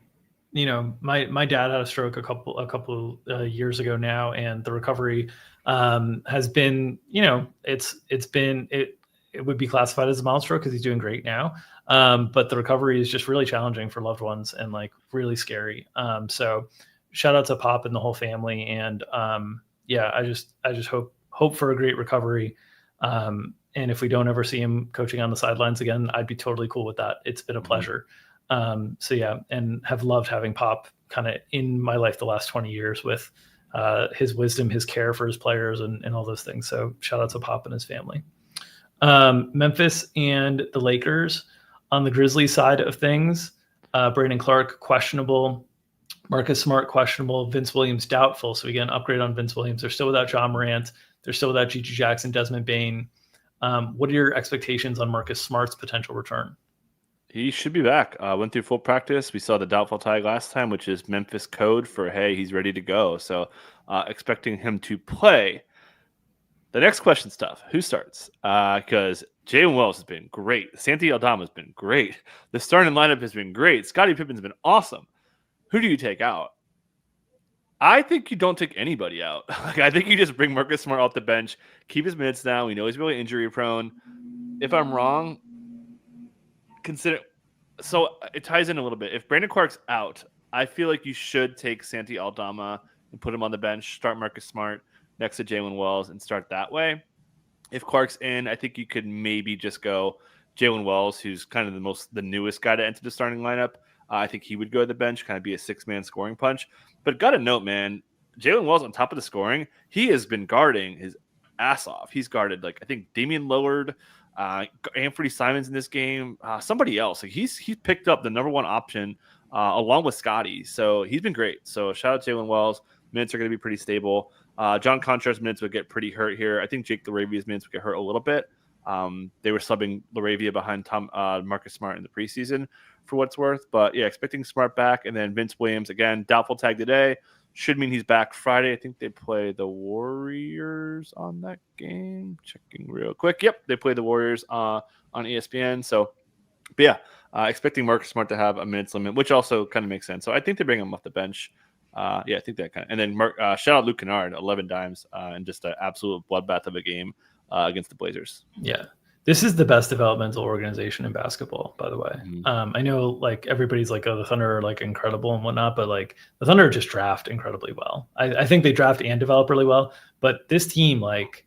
dad had a stroke a couple years ago now, and the recovery has been, it would be classified as a mild stroke because he's doing great now. But the recovery is just really challenging for loved ones and like really scary. So shout out to Pop and the whole family. And I just hope for a great recovery. And if we don't ever see him coaching on the sidelines again, I'd be totally cool with that. It's been a pleasure. And have loved having Pop kind of in my life the last 20 years with his wisdom, his care for his players and all those things. So shout out to Pop and his family. Memphis and the Lakers on the Grizzlies side of things. Brandon Clark questionable, Marcus Smart questionable, Vince Williams doubtful. So again, upgrade on Vince Williams. They're still without John Morant. They're still without Gigi Jackson, Desmond Bane. What are your expectations on Marcus Smart's potential return? He should be back. Went through full practice. We saw the doubtful tag last time, which is Memphis code for, hey, he's ready to go. So expecting him to play. The next question's tough. Who starts? Because Jalen Wells has been great. Santi Aldama has been great. The starting lineup has been great. Scottie Pippen's been awesome. Who do you take out? I think you don't take anybody out. I think you just bring Marcus Smart off the bench, keep his minutes down. We know he's really injury prone. If I'm wrong, consider. So it ties in a little bit. If Brandon Clark's out, I feel like you should take Santi Aldama and put him on the bench, start Marcus Smart next to Jalen Wells and start that way. If Clark's in, I think you could maybe just go Jalen Wells, who's kind of the newest guy to enter the starting lineup. I think he would go to the bench, kind of be a 6-man scoring punch. But got to note, man, Jalen Wells on top of the scoring, he has been guarding his ass off. He's guarded, I think Damian Lillard, Anthony Simons in this game, somebody else. He's picked up the number one option along with Scottie. So he's been great. So shout out to Jalen Wells. Minutes are going to be pretty stable. John Contrar's minutes would get pretty hurt here. I think Jake LaRavia's minutes would get hurt a little bit. They were subbing Laravia behind Marcus Smart in the preseason for what it's worth. But yeah, expecting Smart back. And then Vince Williams, again, doubtful tag today. Should mean he's back Friday. I think they play the Warriors on that game. Checking real quick. Yep, they play the Warriors on ESPN. So, but yeah, expecting Marcus Smart to have a minutes limit, which also kind of makes sense. So I think they bring him off the bench. Yeah, I think that kind of. And then shout out Luke Kennard, 11 dimes, and just an absolute bloodbath of a game against the Blazers. Yeah. This is the best developmental organization in basketball, by the way. Mm-hmm. I know like everybody's like, oh, the Thunder are like incredible and whatnot, but like the Thunder just draft incredibly well. I think they draft and develop really well, but this team, like,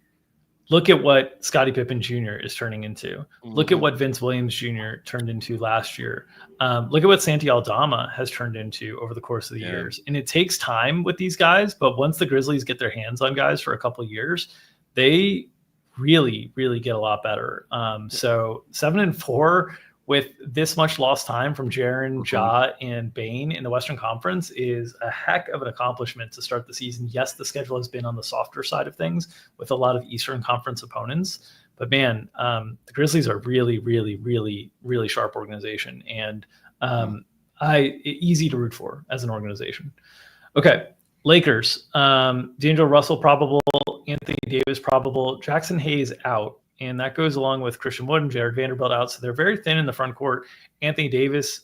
look at what Scottie Pippen Jr. is turning into. Mm-hmm. Look at what Vince Williams Jr. turned into last year. Look at what Santi Aldama has turned into over the course of the years. And it takes time with these guys, but once the Grizzlies get their hands on guys for a couple of years, they really, really get a lot better. So 7-4 with this much lost time from Jaren, Ja, and Bane in the Western Conference is a heck of an accomplishment to start the season. Yes, the schedule has been on the softer side of things with a lot of Eastern Conference opponents, but man, the Grizzlies are really, really, really, really sharp organization, and easy to root for as an organization. Okay. Lakers, D'Angelo Russell probable, Anthony Davis probable, Jackson Hayes out, and that goes along with Christian Wood and Jared Vanderbilt out. So they're very thin in the front court. Anthony Davis,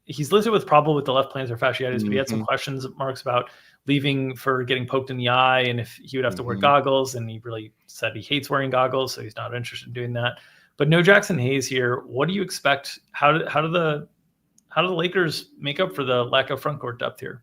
he's listed with probable with the left plantar fasciitis, but he had some questions marks about leaving for getting poked in the eye and if he would have to wear goggles, and he really said he hates wearing goggles, so he's not interested in doing that. But no Jackson Hayes here. What do you expect? How do the Lakers make up for the lack of front court depth here?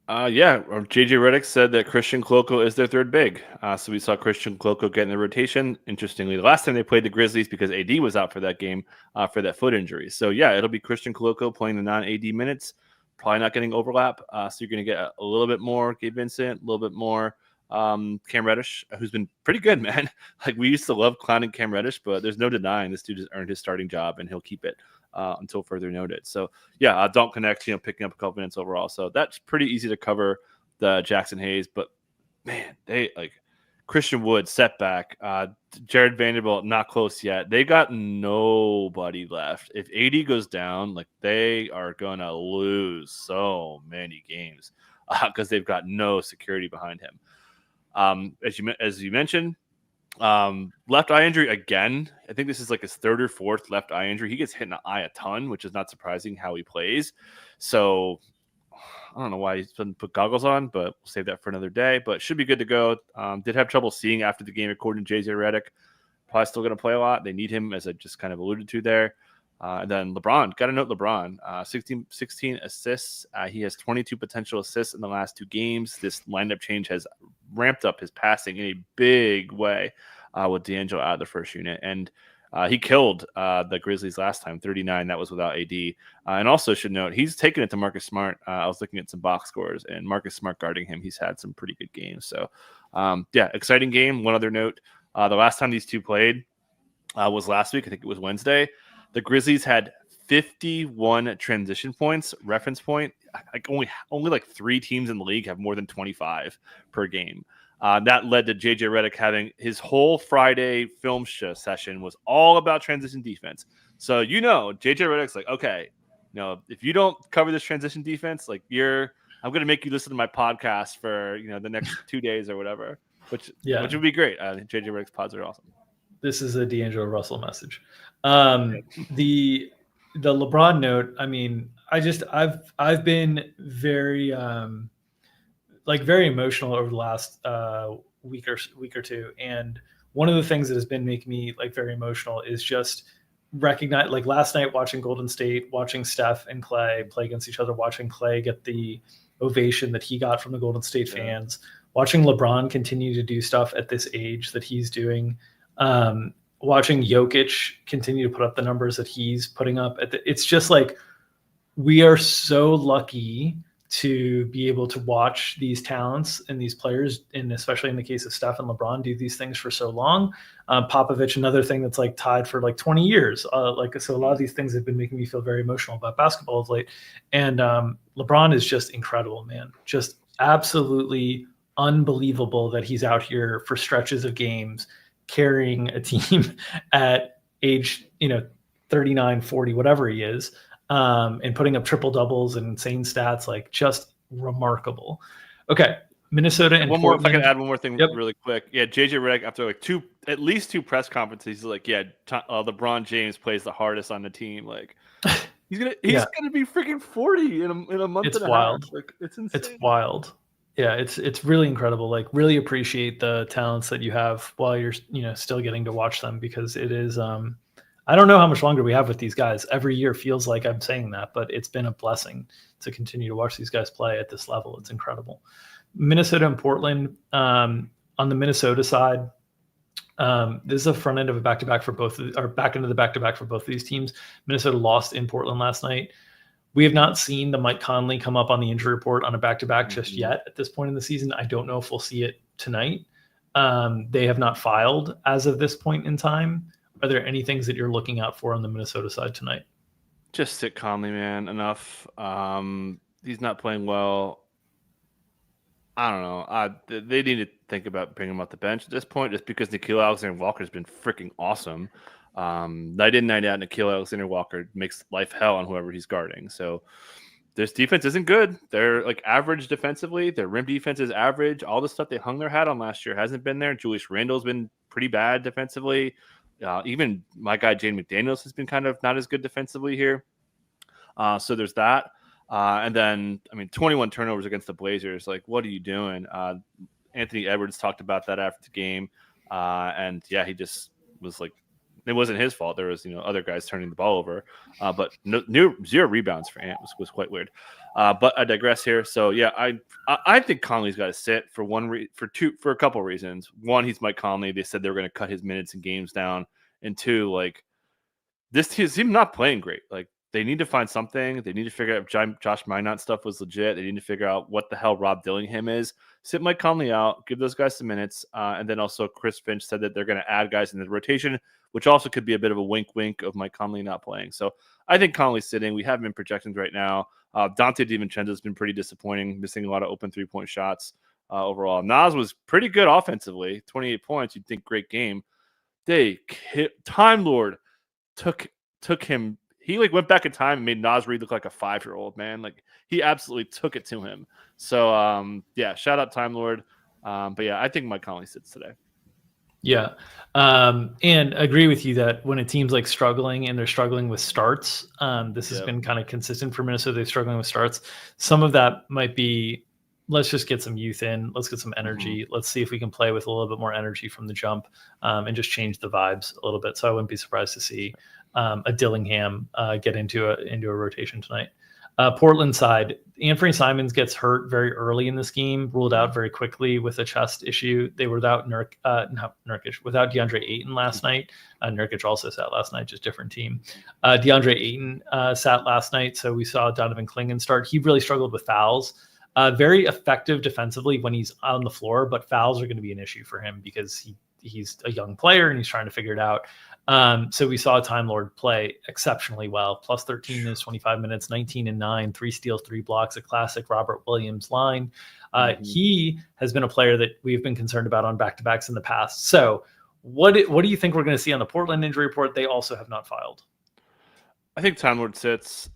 JJ Redick said that Christian Koloko is their third big. So we saw Christian Koloko get in the rotation. Interestingly, the last time they played the Grizzlies, because AD was out for that game for that foot injury. So yeah, it'll be Christian Koloko playing the non-AD minutes, probably not getting overlap. So you're going to get a little bit more Gabe Vincent, a little bit more Cam Reddish, who's been pretty good, man. Like, we used to love clowning Cam Reddish, but there's no denying this dude has earned his starting job, and he'll keep it until further noted. So yeah, don't connect, picking up a couple minutes overall. So that's pretty easy to cover the Jackson Hayes, but man, they like Christian Wood setback, Jared Vanderbilt not close yet. They got nobody left. If AD goes down, like, they are gonna lose so many games because they've got no security behind him. As you mentioned, left eye injury again. I think this is like his third or fourth left eye injury. He gets hit in the eye a ton, which is not surprising how he plays. So I don't know why he doesn't put goggles on, but we'll save that for another day. But should be good to go. Did have trouble seeing after the game, according to JJ Redick. Probably still going to play a lot. They need him, as I just kind of alluded to there. And then LeBron, got to note LeBron, 16 assists. He has 22 potential assists in the last two games. This lineup change has ramped up his passing in a big way with D'Angelo out of the first unit. And he killed the Grizzlies last time, 39. That was without AD. And also should note, he's taken it to Marcus Smart. I was looking at some box scores, and Marcus Smart guarding him, he's had some pretty good games. So, exciting game. One other note, the last time these two played was last week. I think it was Wednesday. The Grizzlies had 51 transition points, reference point. Like only like 3 teams in the league have more than 25 per game. That led to JJ Redick having his whole Friday film session was all about transition defense. So JJ Redick's like, okay, if you don't cover this transition defense, like I'm going to make you listen to my podcast for the next 2 days or whatever. Which would be great. JJ Redick's pods are awesome. This is a D'Angelo Russell message. The LeBron note. I mean, I've been very very emotional over the last week or two, and one of the things that has been making me like very emotional is just recognize, like, last night watching Golden State, watching Steph and Clay play against each other, watching Clay get the ovation that he got from the Golden State fans, watching LeBron continue to do stuff at this age that he's doing. Watching Jokic continue to put up the numbers that he's putting up it's just like, we are so lucky to be able to watch these talents and these players, and especially in the case of Steph and LeBron, do these things for so long. Popovich, another thing that's like tied for like 20 years. So a lot of these things have been making me feel very emotional about basketball of late. And LeBron is just incredible, man. Just absolutely unbelievable that he's out here for stretches of games, carrying a team at age 39, 40, whatever he is, and putting up triple doubles and insane stats, like just remarkable. Okay, Minnesota and Portland. If I can add one more thing really quick. Yeah, JJ Redick, after like at least two press conferences, he's like, yeah, LeBron James plays the hardest on the team. Like he's gonna be freaking 40 in a month and a half. Like it's insane. It's wild. Yeah, it's really incredible. Like really appreciate the talents that you have while you're still getting to watch them, because it is I don't know how much longer we have with these guys. Every year feels like I'm saying that, but it's been a blessing to continue to watch these guys play at this level. It's incredible. Minnesota and Portland. On the Minnesota side, this is a front end of a back-to-back for both, or back into the back-to-back for both of these teams. Minnesota lost in Portland last night. We have not seen the Mike Conley come up on the injury report on a back-to-back just yet at this point in the season. I don't know if we'll see it tonight. They have not filed as of this point in time. Are there any things that you're looking out for on the Minnesota side tonight? Just sit Conley, man. Enough. He's not playing well. I don't know. They need to think about bringing him off the bench at this point, just because Nickeil Alexander-Walker has been freaking awesome. Night in, night out, Nickeil Alexander-Walker makes life hell on whoever he's guarding. So this defense isn't good. They're like average defensively. Their rim defense is average. All the stuff they hung their hat on last year hasn't been there. Julius Randle's been pretty bad defensively. Even my guy Jaden McDaniels has been kind of not as good defensively here. So there's that. And then, 21 turnovers against the Blazers. Like, what are you doing? Anthony Edwards talked about that after the game. And yeah, he just was like, it wasn't his fault. There was, other guys turning the ball over. But zero rebounds for Ant was quite weird. But I digress here. So yeah, I think Conley's got to sit for for a couple of reasons. One, he's Mike Conley. They said they were going to cut his minutes and games down. And two, like this team not playing great. Like they need to find something. They need to figure out if Josh Minot stuff was legit. They need to figure out what the hell Rob Dillingham is. Sit Mike Conley out, give those guys some minutes. And then also Chris Finch said that they're going to add guys in the rotation, which also could be a bit of a wink of Mike Conley not playing. So I think Conley's sitting. We have him in projections right now. Dante DiVincenzo has been pretty disappointing, missing a lot of open three-point shots overall. Nas was pretty good offensively, 28 points. You'd think great game. Time Lord took him. He went back in time and made Nas Reed look like a 5-year-old, man. Like he absolutely took it to him. So yeah, shout out Time Lord. But yeah, I think Mike Conley sits today. Yeah. And agree with you that when a team's like struggling and they're struggling with starts, this has been kind of consistent for Minnesota. They're struggling with starts. Some of that might be, let's just get some youth in. Let's get some energy. Let's see if we can play with a little bit more energy from the jump, and just change the vibes a little bit. So I wouldn't be surprised to see a Dillingham get into a rotation tonight. Portland side, Anthony Simons gets hurt very early in this game, ruled out very quickly with a chest issue. They were without without DeAndre Ayton last night. Nurkic also sat last night, just different team. DeAndre Ayton sat last night, so we saw Donovan Clingan start. He really struggled with fouls. Very effective defensively when he's on the floor, but fouls are going to be an issue for him because he's a young player and he's trying to figure it out. So we saw Time Lord play exceptionally well. Plus 13 minutes, 25 minutes, 19 and 9, 3 steals, 3 blocks, a classic Robert Williams line. He has been a player that we've been concerned about on back-to-backs in the past. So what do you think we're going to see on the Portland injury report? They also have not filed. I think Time Lord sits.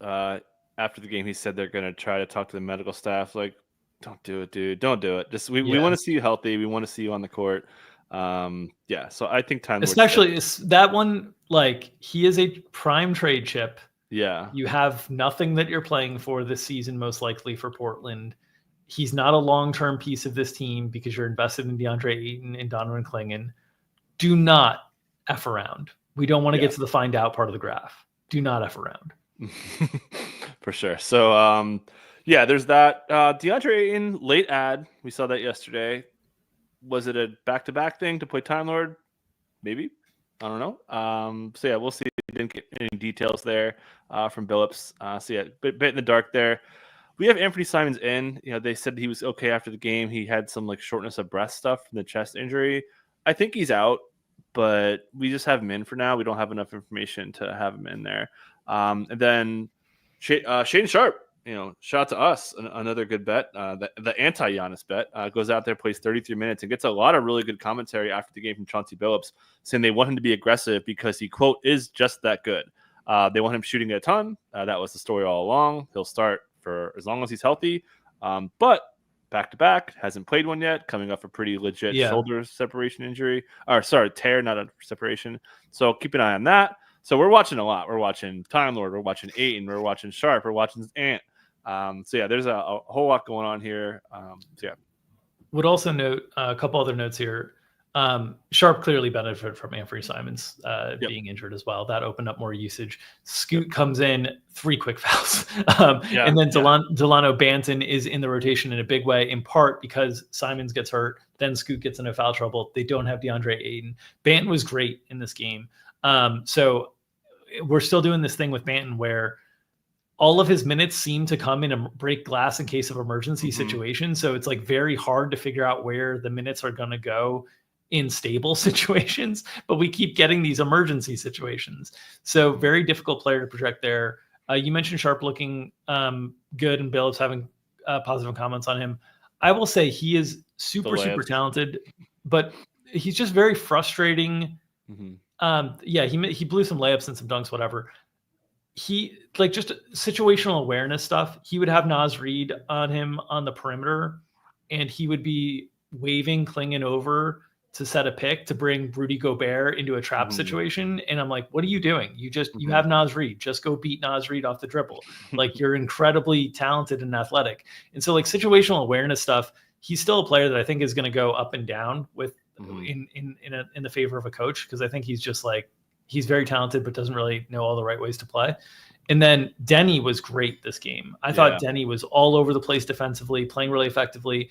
After the game, he said they're going to try to talk to the medical staff. Like, don't do it, dude. Don't do it. Just we want to see you healthy. We want to see you on the court. Yeah, so I think Time Lord especially that one, like he is a prime trade chip. Yeah, you have nothing that you're playing for this season, most likely for Portland. He's not a long-term piece of this team because you're invested in DeAndre Ayton and Donovan Clingan. Do not F around. We don't want to get to the find out part of the graph. Do not F around. For sure. So yeah, there's that. DeAndre Ayton, late ad. We saw that yesterday. Was it a back-to-back thing to play Time Lord? Maybe. I don't know. So yeah, we'll see. Didn't get any details there from Billups. So yeah, bit in the dark there. We have Anthony Simons in. They said he was okay after the game. He had some shortness of breath stuff from the chest injury. I think he's out, but we just have him in for now. We don't have enough information to have him in there. And then Shaedon Sharpe shout out to us. Another good bet. The anti-Giannis bet goes out there, plays 33 minutes, and gets a lot of really good commentary after the game from Chauncey Billups, saying they want him to be aggressive because he, quote, is just that good. They want him shooting a ton. That was the story all along. He'll start for as long as he's healthy. But back-to-back, hasn't played one yet, coming off a pretty legit shoulder separation injury. Tear, not a separation. So keep an eye on that. So we're watching a lot. We're watching Time Lord. We're watching Ayton. We're watching Sharp. We're watching Ant. There's a whole lot going on here. Would also note a couple other notes here. Sharp clearly benefited from Anthony Simons being injured as well. That opened up more usage. Scoot comes in, 3 quick fouls. And then Delano Banton is in the rotation in a big way, in part because Simons gets hurt. Then Scoot gets into foul trouble. They don't have DeAndre Ayton. Banton was great in this game. So we're still doing this thing with Banton where all of his minutes seem to come in a break glass in case of emergency situations. So it's like very hard to figure out where the minutes are going to go in stable situations, but we keep getting these emergency situations. So very difficult player to project there. You mentioned Sharp looking good and Billups having positive comments on him. I will say he is super talented, but he's just very frustrating. He blew some layups and some dunks, whatever. He just situational awareness stuff. He would have Naz Reid on him on the perimeter and he would be waving, clinging over to set a pick to bring Rudy Gobert into a trap situation. And I'm like, what are you doing? You have Naz Reid, just go beat Naz Reid off the dribble. Like you're incredibly talented and athletic. And so situational awareness stuff, he's still a player that I think is going to go up and down with in the favor of a coach. Cause I think he's just he's very talented, but doesn't really know all the right ways to play. And then Denny was great this game. I thought Denny was all over the place defensively, playing really effectively.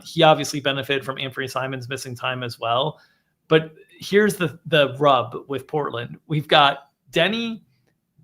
He obviously benefited from Anthony Simons missing time as well. But here's the rub with Portland. We've got Denny,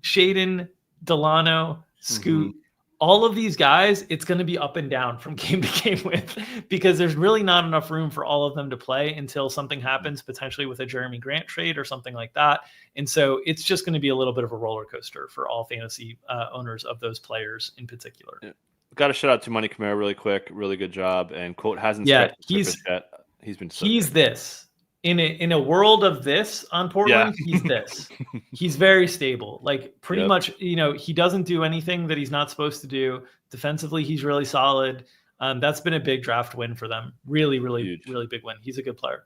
Shaedon, Delano, Scoot, all of these guys, it's going to be up and down from game to game with, because there's really not enough room for all of them to play until something happens, potentially with a Jeremy Grant trade or something like that. And so it's just going to be a little bit of a roller coaster for all fantasy owners of those players in particular. Yeah. Got to shout out to Money Camara really quick. Really good job. And quote hasn't yet. He's been so good. This. In a world of this on Portland, he's this. He's very stable. Pretty much, he doesn't do anything that he's not supposed to do. Defensively, he's really solid. That's been a big draft win for them. Really, really, huge. Really big win. He's a good player.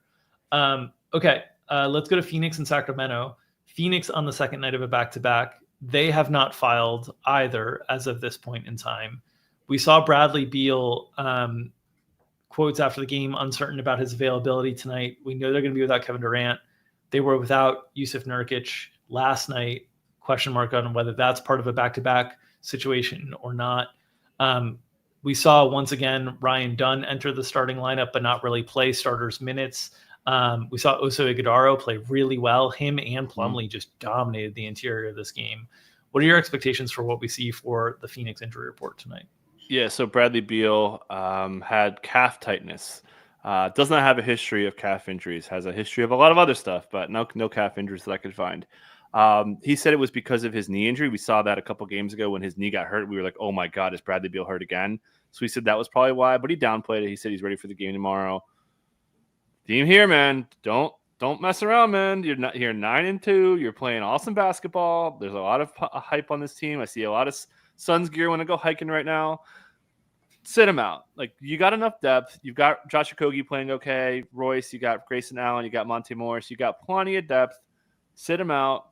Okay, let's go to Phoenix and Sacramento. Phoenix on the second night of a back-to-back. They have not filed either as of this point in time. We saw Bradley Beal quotes after the game, uncertain about his availability tonight. We know they're going to be without Kevin Durant. They were without Yusuf Nurkic last night. Question mark on whether that's part of a back-to-back situation or not. We saw once again Ryan Dunn enter the starting lineup, but not really play starters minutes. We saw Oso Ighodaro play really well. Him and Plumlee just dominated the interior of this game. What are your expectations for what we see for the Phoenix injury report tonight? Yeah, so Bradley Beal had calf tightness. Does not have a history of calf injuries. Has a history of a lot of other stuff, but no calf injuries that I could find. He said it was because of his knee injury. We saw that a couple games ago when his knee got hurt. We were like, oh my God, is Bradley Beal hurt again? So he said that was probably why, but he downplayed it. He said he's ready for the game tomorrow. Team here, man. Don't mess around, man. You're 9-2. You're playing awesome basketball. There's a lot of hype on this team. I see a lot of Suns gear when I go hiking right now. Sit him out. You got enough depth. You've got Josh Okogie playing okay. Royce, you got Grayson Allen, you got Monte Morris. You got plenty of depth. Sit him out.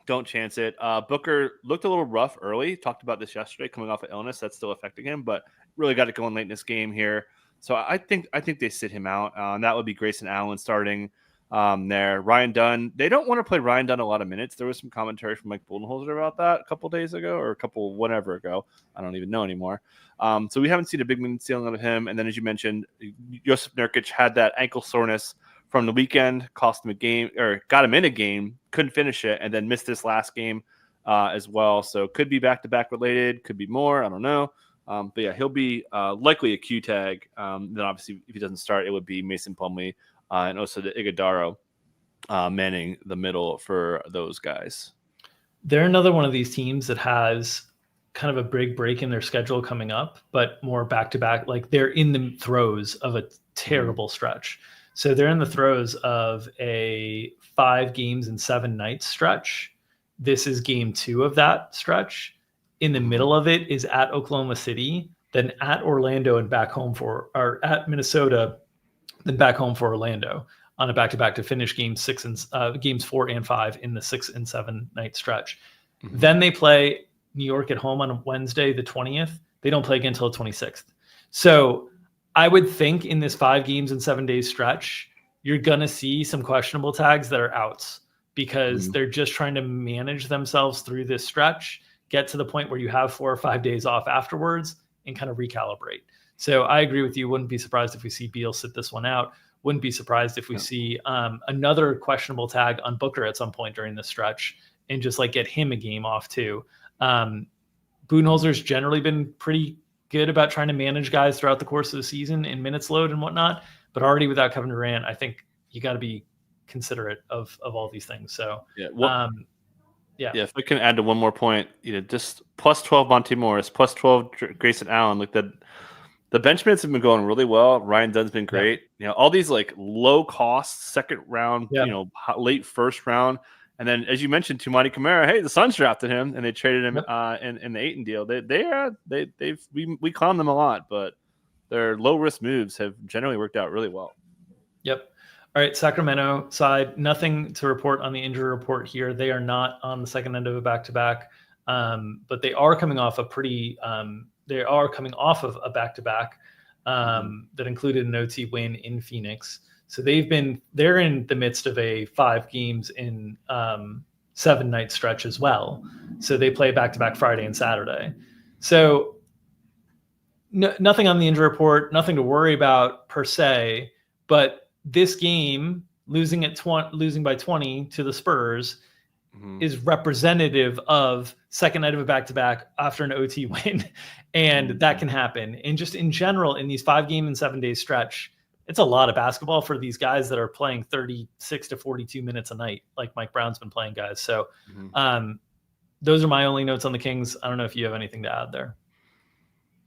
Don't chance it. Booker looked a little rough early. Talked about this yesterday, coming off of illness. That's still affecting him, but really got it going late in this game here. So I think they sit him out. That would be Grayson Allen starting there. Ryan Dunn. They don't want to play Ryan Dunn a lot of minutes. There was some commentary from Mike Budenholzer about that a couple days ago or whatever ago. I don't even know anymore. So we haven't seen a big minute ceiling out of him. And then, as you mentioned, Yusuf Nurkic had that ankle soreness from the weekend, cost him a game or got him in a game, couldn't finish it, and then missed this last game as well. So could be back-to-back related, could be more. I don't know. But yeah, he'll be likely a Q tag. Then obviously, if he doesn't start, it would be Mason Plumlee and also the Ighodaro manning the middle for those guys. They're another one of these teams that has kind of a big break in their schedule coming up, but more back-to-back. Like they're in the throes of a terrible stretch. So they're in the throes of a 5 games and 7 nights stretch. This is game 2 of that stretch. In the middle of it is at Oklahoma City, then at Orlando and back home or at Minnesota, then back home for Orlando on a back-to-back to finish games 4 and 5 in the 6 and 7 night stretch. Then they play New York at home on Wednesday, the 20th. They don't play again until the 26th. So I would think in this 5 games and 7 days stretch, you're going to see some questionable tags that are outs because they're just trying to manage themselves through this stretch, get to the point where you have 4 or 5 days off afterwards and kind of recalibrate. So I agree with you. Wouldn't be surprised if we see Beal sit this one out. Wouldn't be surprised if we see another questionable tag on Booker at some point during the stretch and just like get him a game off too. Budenholzer's generally been pretty good about trying to manage guys throughout the course of the season in minutes load and whatnot, but already without Kevin Durant, I think you got to be considerate of all these things. So if I can add to one more point, just plus 12 Monte Morris, plus 12 Grayson Allen, like that. The bench minutes have been going really well. Ryan Dunn's been great. All these like low cost second round, late first round. And then, as you mentioned, Tumani Kamara, hey, the Suns drafted him, and they traded him in the Ayton deal. We clown them a lot, but their low risk moves have generally worked out really well. Yep. All right, Sacramento side, nothing to report on the injury report here. They are not on the second end of a back-to-back, but they are coming off a back-to-back that included an OT win in Phoenix. So they're in the midst of a 5 games in 7 night stretch as well. So they play back-to-back Friday and Saturday. So nothing on the injury report, nothing to worry about per se, but this game losing by 20 to the Spurs is representative of second night of a back-to-back after an OT win. And that can happen. And just in general, in these 5 game and 7 day stretch, it's a lot of basketball for these guys that are playing 36 to 42 minutes a night, like Mike Brown's been playing, guys. So those are my only notes on the Kings. I don't know if you have anything to add there.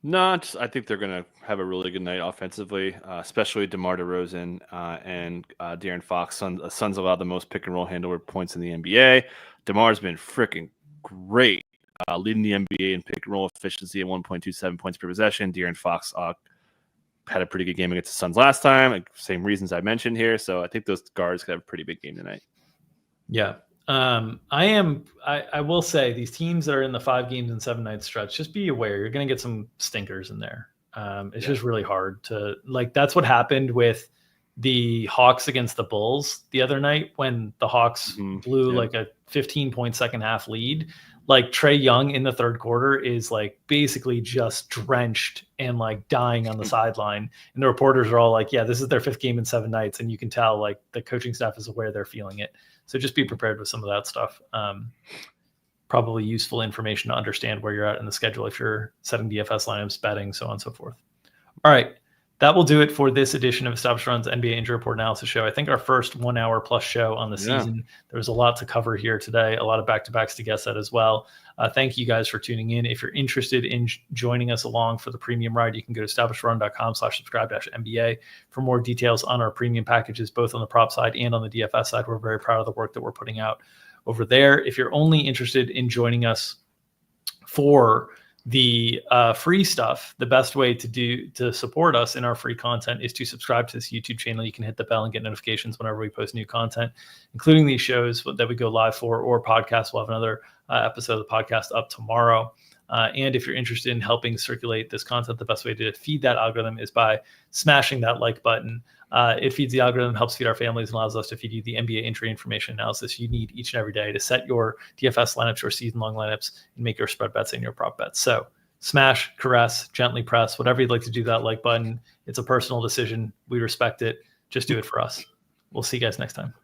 No, I think they're going to have a really good night offensively, especially DeMar DeRozan and De'Aaron Fox. Suns allow the most pick and roll handle points in the NBA. DeMar's been freaking great, leading the NBA in pick and roll efficiency at 1.27 points per possession. De'Aaron Fox had a pretty good game against the Suns last time, like same reasons I mentioned here. So I think those guards could have a pretty big game tonight. Yeah. I will say these teams that are in the 5 games and 7 night stretch, just be aware you're going to get some stinkers in there. It's just really hard to that's what happened with the Hawks against the Bulls the other night when the Hawks blew like a 15-point second half lead. Like Trae Young in the third quarter is like basically just drenched and like dying on the sideline. And the reporters are all like, yeah, this is their 5th game in 7 nights. And you can tell like the coaching staff is aware they're feeling it. So just be prepared with some of that stuff. Probably useful information to understand where you're at in the schedule if you're setting DFS lineups, betting, so on and so forth. All right. That will do it for this edition of Established Run's NBA Injury Report Analysis Show. I think our first 1 hour plus show on the season. There was a lot to cover here today, a lot of back-to-backs to guess at as well. Thank you guys for tuning in. If you're interested in joining us along for the premium ride, you can go to establishedrun.com/subscribe-MBA for more details on our premium packages, both on the prop side and on the DFS side. We're very proud of the work that we're putting out over there. If you're only interested in joining us for the free stuff, the best way to support us in our free content is to subscribe to this YouTube channel. You can hit the bell and get notifications whenever we post new content, including these shows that we go live for or podcasts. We'll have another episode of the podcast up tomorrow. And if you're interested in helping circulate this content, the best way to feed that algorithm is by smashing that like button. It feeds the algorithm, helps feed our families, and allows us to feed you the NBA entry information analysis you need each and every day to set your DFS lineups, your season-long lineups, and make your spread bets and your prop bets. So smash, caress, gently press, whatever you'd like to do that like button. It's a personal decision. We respect it. Just do it for us. We'll see you guys next time.